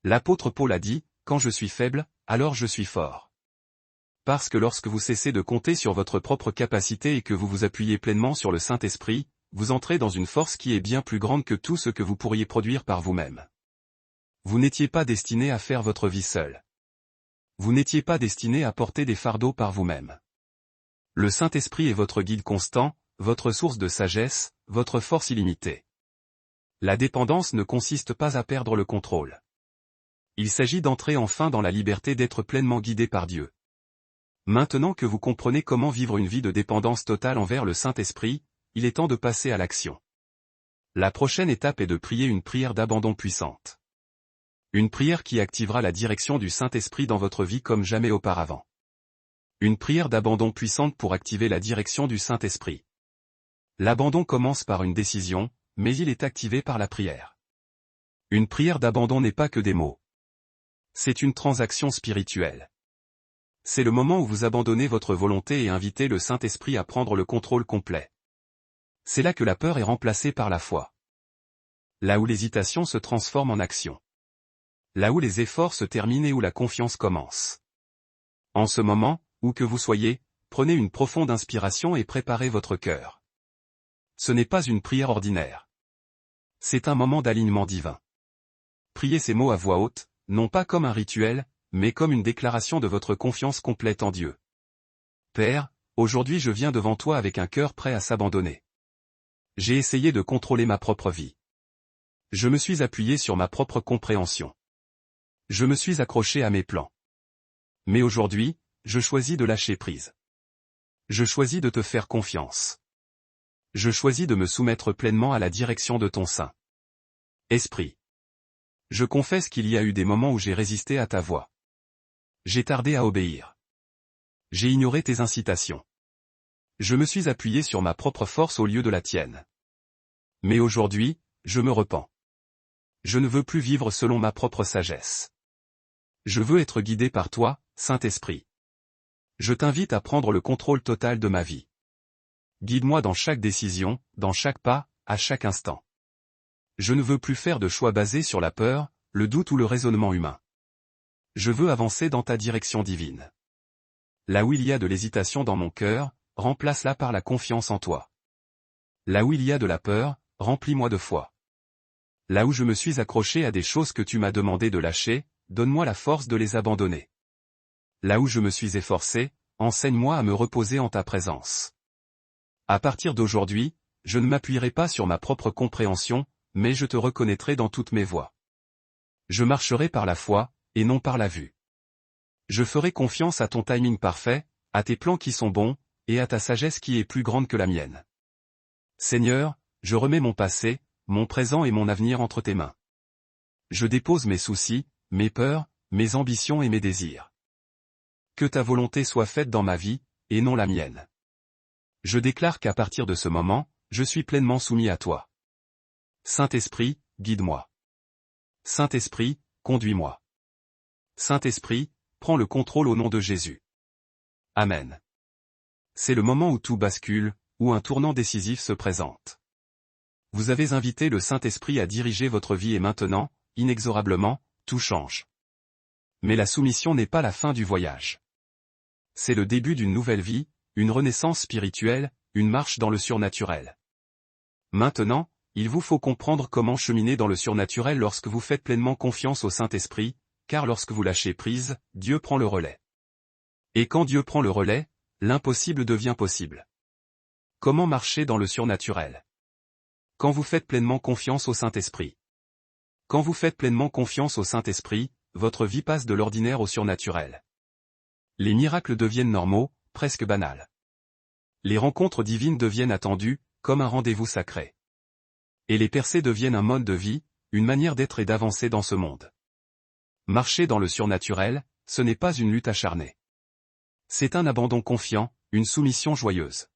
L'apôtre Paul a dit, « Quand je suis faible, alors je suis fort. » Parce que lorsque vous cessez de compter sur votre propre capacité et que vous vous appuyez pleinement sur le Saint-Esprit, vous entrez dans une force qui est bien plus grande que tout ce que vous pourriez produire par vous-même. Vous n'étiez pas destiné à faire votre vie seul. Vous n'étiez pas destiné à porter des fardeaux par vous-même. Le Saint-Esprit est votre guide constant, votre source de sagesse, votre force illimitée. La dépendance ne consiste pas à perdre le contrôle. Il s'agit d'entrer enfin dans la liberté d'être pleinement guidé par Dieu. Maintenant que vous comprenez comment vivre une vie de dépendance totale envers le Saint-Esprit, il est temps de passer à l'action. La prochaine étape est de prier une prière d'abandon puissante. Une prière qui activera la direction du Saint-Esprit dans votre vie comme jamais auparavant. Une prière d'abandon puissante pour activer la direction du Saint-Esprit. L'abandon commence par une décision, mais il est activé par la prière. Une prière d'abandon n'est pas que des mots. C'est une transaction spirituelle. C'est le moment où vous abandonnez votre volonté et invitez le Saint-Esprit à prendre le contrôle complet. C'est là que la peur est remplacée par la foi. Là où l'hésitation se transforme en action. Là où les efforts se terminent et où la confiance commence. En ce moment, où que vous soyez, prenez une profonde inspiration et préparez votre cœur. Ce n'est pas une prière ordinaire. C'est un moment d'alignement divin. Priez ces mots à voix haute, non pas comme un rituel, mais comme une déclaration de votre confiance complète en Dieu. Père, aujourd'hui je viens devant toi avec un cœur prêt à s'abandonner. J'ai essayé de contrôler ma propre vie. Je me suis appuyé sur ma propre compréhension. Je me suis accroché à mes plans. Mais aujourd'hui, je choisis de lâcher prise. Je choisis de te faire confiance. Je choisis de me soumettre pleinement à la direction de ton Saint Esprit. Je confesse qu'il y a eu des moments où j'ai résisté à ta voix. J'ai tardé à obéir. J'ai ignoré tes incitations. Je me suis appuyé sur ma propre force au lieu de la tienne. Mais aujourd'hui, je me repens. Je ne veux plus vivre selon ma propre sagesse. Je veux être guidé par toi, Saint-Esprit. Je t'invite à prendre le contrôle total de ma vie. Guide-moi dans chaque décision, dans chaque pas, à chaque instant. Je ne veux plus faire de choix basés sur la peur, le doute ou le raisonnement humain. Je veux avancer dans ta direction divine. Là où il y a de l'hésitation dans mon cœur, remplace-la par la confiance en toi. Là où il y a de la peur, remplis-moi de foi. Là où je me suis accroché à des choses que tu m'as demandé de lâcher, donne-moi la force de les abandonner. Là où je me suis efforcé, enseigne-moi à me reposer en ta présence. À partir d'aujourd'hui, je ne m'appuierai pas sur ma propre compréhension, mais je te reconnaîtrai dans toutes mes voies. Je marcherai par la foi, et non par la vue. Je ferai confiance à ton timing parfait, à tes plans qui sont bons, et à ta sagesse qui est plus grande que la mienne. Seigneur, je remets mon passé, mon présent et mon avenir entre tes mains. Je dépose mes soucis, mes peurs, mes ambitions et mes désirs. Que ta volonté soit faite dans ma vie, et non la mienne. Je déclare qu'à partir de ce moment, je suis pleinement soumis à toi. Saint-Esprit, guide-moi. Saint-Esprit, conduis-moi. Saint-Esprit, prends le contrôle au nom de Jésus. Amen. C'est le moment où tout bascule, où un tournant décisif se présente. Vous avez invité le Saint-Esprit à diriger votre vie et maintenant, inexorablement, tout change. Mais la soumission n'est pas la fin du voyage. C'est le début d'une nouvelle vie, une renaissance spirituelle, une marche dans le surnaturel. Maintenant, il vous faut comprendre comment cheminer dans le surnaturel lorsque vous faites pleinement confiance au Saint-Esprit, car lorsque vous lâchez prise, Dieu prend le relais. Et quand Dieu prend le relais, l'impossible devient possible. Comment marcher dans le surnaturel? Quand vous faites pleinement confiance au Saint-Esprit. Quand vous faites pleinement confiance au Saint-Esprit, votre vie passe de l'ordinaire au surnaturel. Les miracles deviennent normaux, presque banals. Les rencontres divines deviennent attendues, comme un rendez-vous sacré. Et les percées deviennent un mode de vie, une manière d'être et d'avancer dans ce monde. Marcher dans le surnaturel, ce n'est pas une lutte acharnée. C'est un abandon confiant, une soumission joyeuse.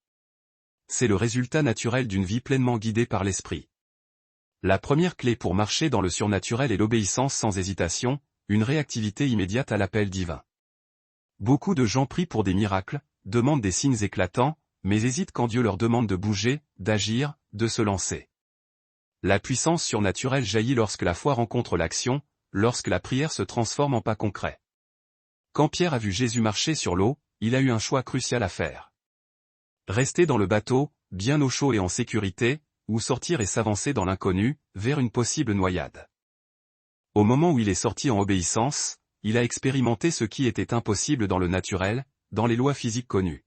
C'est le résultat naturel d'une vie pleinement guidée par l'esprit. La première clé pour marcher dans le surnaturel est l'obéissance sans hésitation, une réactivité immédiate à l'appel divin. Beaucoup de gens prient pour des miracles, demandent des signes éclatants, mais hésitent quand Dieu leur demande de bouger, d'agir, de se lancer. La puissance surnaturelle jaillit lorsque la foi rencontre l'action, lorsque la prière se transforme en pas concret. Quand Pierre a vu Jésus marcher sur l'eau, il a eu un choix crucial à faire. Rester dans le bateau, bien au chaud et en sécurité, ou sortir et s'avancer dans l'inconnu, vers une possible noyade. Au moment où il est sorti en obéissance, il a expérimenté ce qui était impossible dans le naturel, dans les lois physiques connues.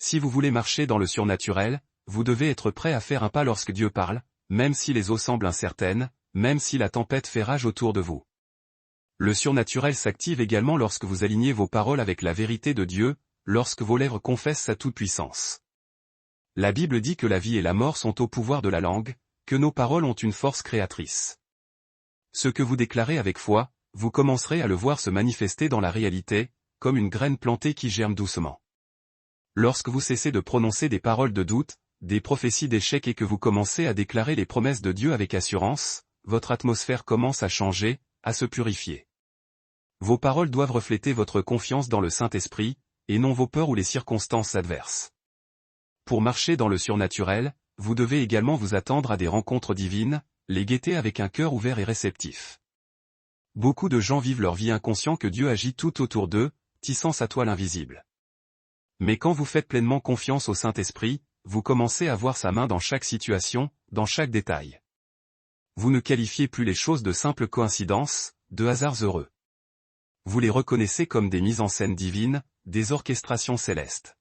Si vous voulez marcher dans le surnaturel, vous devez être prêt à faire un pas lorsque Dieu parle, même si les eaux semblent incertaines, même si la tempête fait rage autour de vous. Le surnaturel s'active également lorsque vous alignez vos paroles avec la vérité de Dieu, lorsque vos lèvres confessent sa toute-puissance. La Bible dit que la vie et la mort sont au pouvoir de la langue, que nos paroles ont une force créatrice. Ce que vous déclarez avec foi, vous commencerez à le voir se manifester dans la réalité, comme une graine plantée qui germe doucement. Lorsque vous cessez de prononcer des paroles de doute, des prophéties d'échec et que vous commencez à déclarer les promesses de Dieu avec assurance, votre atmosphère commence à changer, à se purifier. Vos paroles doivent refléter votre confiance dans le Saint-Esprit, et non vos peurs ou les circonstances adverses. Pour marcher dans le surnaturel, vous devez également vous attendre à des rencontres divines, les guetter avec un cœur ouvert et réceptif. Beaucoup de gens vivent leur vie inconscients que Dieu agit tout autour d'eux, tissant sa toile invisible. Mais quand vous faites pleinement confiance au Saint-Esprit, vous commencez à voir sa main dans chaque situation, dans chaque détail. Vous ne qualifiez plus les choses de simples coïncidences, de hasards heureux. Vous les reconnaissez comme des mises en scène divines, des orchestrations célestes.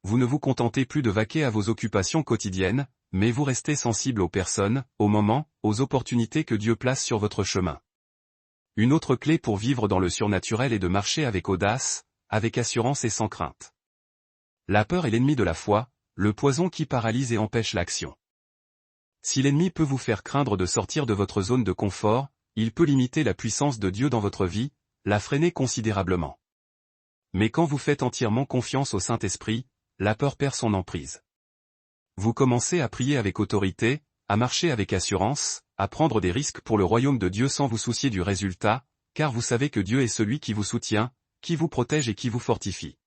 Vous ne vous contentez plus de vaquer à vos occupations quotidiennes, mais vous restez sensible aux personnes, aux moments, aux opportunités que Dieu place sur votre chemin. Une autre clé pour vivre dans le surnaturel est de marcher avec audace, avec assurance et sans crainte. La peur est l'ennemi de la foi, le poison qui paralyse et empêche l'action. Si l'ennemi peut vous faire craindre de sortir de votre zone de confort, il peut limiter la puissance de Dieu dans votre vie, la freiner considérablement. Mais quand vous faites entièrement confiance au Saint-Esprit, la peur perd son emprise. Vous commencez à prier avec autorité, à marcher avec assurance, à prendre des risques pour le royaume de Dieu sans vous soucier du résultat, car vous savez que Dieu est celui qui vous soutient, qui vous protège et qui vous fortifie.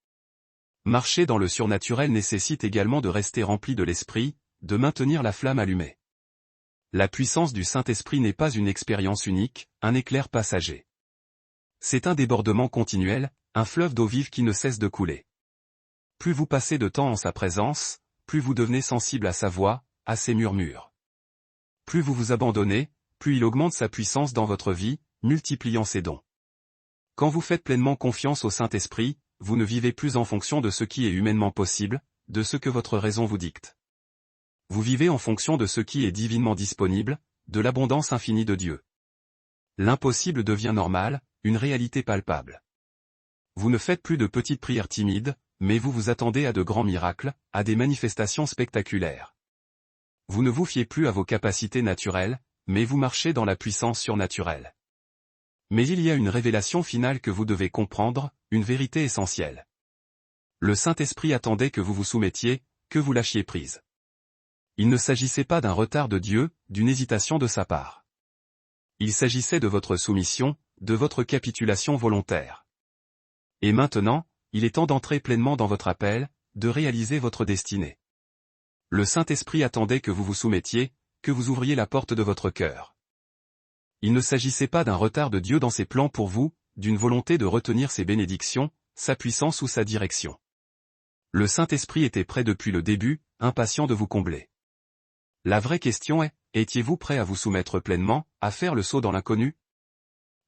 Marcher dans le surnaturel nécessite également de rester rempli de l'Esprit, de maintenir la flamme allumée. La puissance du Saint-Esprit n'est pas une expérience unique, un éclair passager. C'est un débordement continuel, un fleuve d'eau vive qui ne cesse de couler. Plus vous passez de temps en sa présence, plus vous devenez sensible à sa voix, à ses murmures. Plus vous vous abandonnez, plus il augmente sa puissance dans votre vie, multipliant ses dons. Quand vous faites pleinement confiance au Saint-Esprit, vous ne vivez plus en fonction de ce qui est humainement possible, de ce que votre raison vous dicte. Vous vivez en fonction de ce qui est divinement disponible, de l'abondance infinie de Dieu. L'impossible devient normal, une réalité palpable. Vous ne faites plus de petites prières timides, mais vous vous attendez à de grands miracles, à des manifestations spectaculaires. Vous ne vous fiez plus à vos capacités naturelles, mais vous marchez dans la puissance surnaturelle. Mais il y a une révélation finale que vous devez comprendre, une vérité essentielle. Le Saint-Esprit attendait que vous vous soumettiez, que vous lâchiez prise. Il ne s'agissait pas d'un retard de Dieu, d'une hésitation de sa part. Il s'agissait de votre soumission, de votre capitulation volontaire. Et maintenant, il est temps d'entrer pleinement dans votre appel, de réaliser votre destinée. Le Saint-Esprit attendait que vous vous soumettiez, que vous ouvriez la porte de votre cœur. Il ne s'agissait pas d'un retard de Dieu dans ses plans pour vous, d'une volonté de retenir ses bénédictions, sa puissance ou sa direction. Le Saint-Esprit était prêt depuis le début, impatient de vous combler. La vraie question est, étiez-vous prêt à vous soumettre pleinement, à faire le saut dans l'inconnu?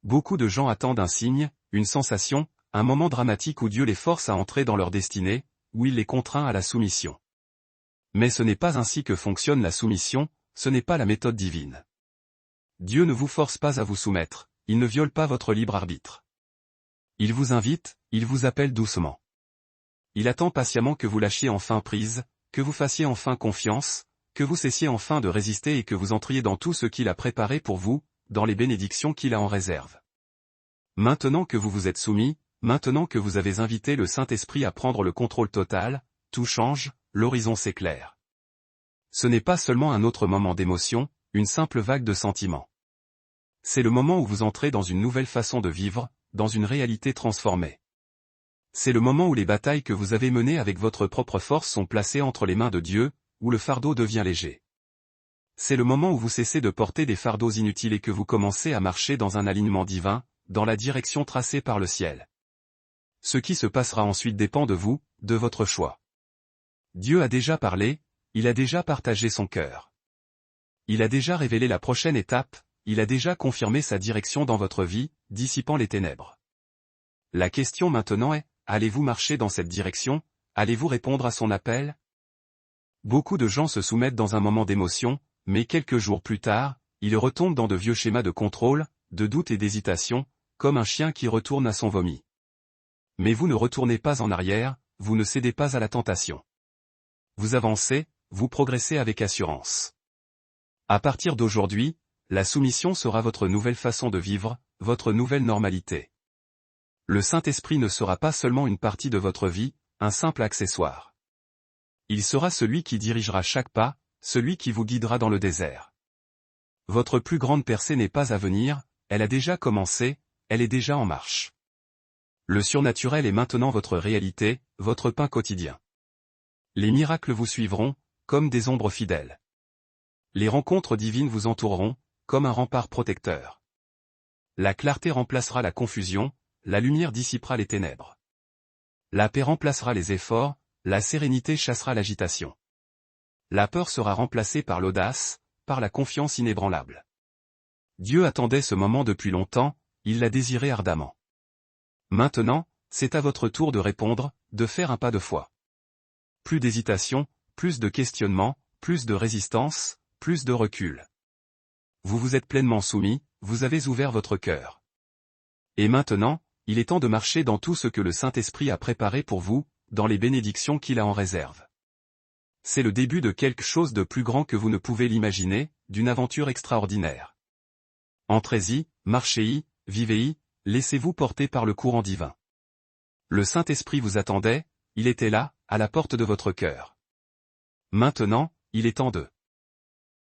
Beaucoup de gens attendent un signe, une sensation, un moment dramatique où Dieu les force à entrer dans leur destinée, où il les contraint à la soumission. Mais ce n'est pas ainsi que fonctionne la soumission, ce n'est pas la méthode divine. Dieu ne vous force pas à vous soumettre, il ne viole pas votre libre arbitre. Il vous invite, il vous appelle doucement. Il attend patiemment que vous lâchiez enfin prise, que vous fassiez enfin confiance, que vous cessiez enfin de résister et que vous entriez dans tout ce qu'il a préparé pour vous, dans les bénédictions qu'il a en réserve. Maintenant que vous vous êtes soumis, maintenant que vous avez invité le Saint-Esprit à prendre le contrôle total, tout change, l'horizon s'éclaire. Ce n'est pas seulement un autre moment d'émotion, une simple vague de sentiments. C'est le moment où vous entrez dans une nouvelle façon de vivre, dans une réalité transformée. C'est le moment où les batailles que vous avez menées avec votre propre force sont placées entre les mains de Dieu, où le fardeau devient léger. C'est le moment où vous cessez de porter des fardeaux inutiles et que vous commencez à marcher dans un alignement divin, dans la direction tracée par le ciel. Ce qui se passera ensuite dépend de vous, de votre choix. Dieu a déjà parlé, il a déjà partagé son cœur. Il a déjà révélé la prochaine étape, il a déjà confirmé sa direction dans votre vie, dissipant les ténèbres. La question maintenant est, allez-vous marcher dans cette direction, allez-vous répondre à son appel? Beaucoup de gens se soumettent dans un moment d'émotion, mais quelques jours plus tard, ils retombent dans de vieux schémas de contrôle, de doute et d'hésitation, comme un chien qui retourne à son vomi. Mais vous ne retournez pas en arrière, vous ne cédez pas à la tentation. Vous avancez, vous progressez avec assurance. À partir d'aujourd'hui, la soumission sera votre nouvelle façon de vivre, votre nouvelle normalité. Le Saint-Esprit ne sera pas seulement une partie de votre vie, un simple accessoire. Il sera celui qui dirigera chaque pas, celui qui vous guidera dans le désert. Votre plus grande percée n'est pas à venir, elle a déjà commencé, elle est déjà en marche. Le surnaturel est maintenant votre réalité, votre pain quotidien. Les miracles vous suivront, comme des ombres fidèles. Les rencontres divines vous entoureront, comme un rempart protecteur. La clarté remplacera la confusion, la lumière dissipera les ténèbres. La paix remplacera les efforts, la sérénité chassera l'agitation. La peur sera remplacée par l'audace, par la confiance inébranlable. Dieu attendait ce moment depuis longtemps, il l'a désiré ardemment. Maintenant, c'est à votre tour de répondre, de faire un pas de foi. Plus d'hésitation, plus de questionnement, plus de résistance, plus de recul. Vous vous êtes pleinement soumis, vous avez ouvert votre cœur. Et maintenant, il est temps de marcher dans tout ce que le Saint-Esprit a préparé pour vous, dans les bénédictions qu'il a en réserve. C'est le début de quelque chose de plus grand que vous ne pouvez l'imaginer, d'une aventure extraordinaire. Entrez-y, marchez-y, vivez-y, laissez-vous porter par le courant divin. Le Saint-Esprit vous attendait, il était là, à la porte de votre cœur. Maintenant, il est temps de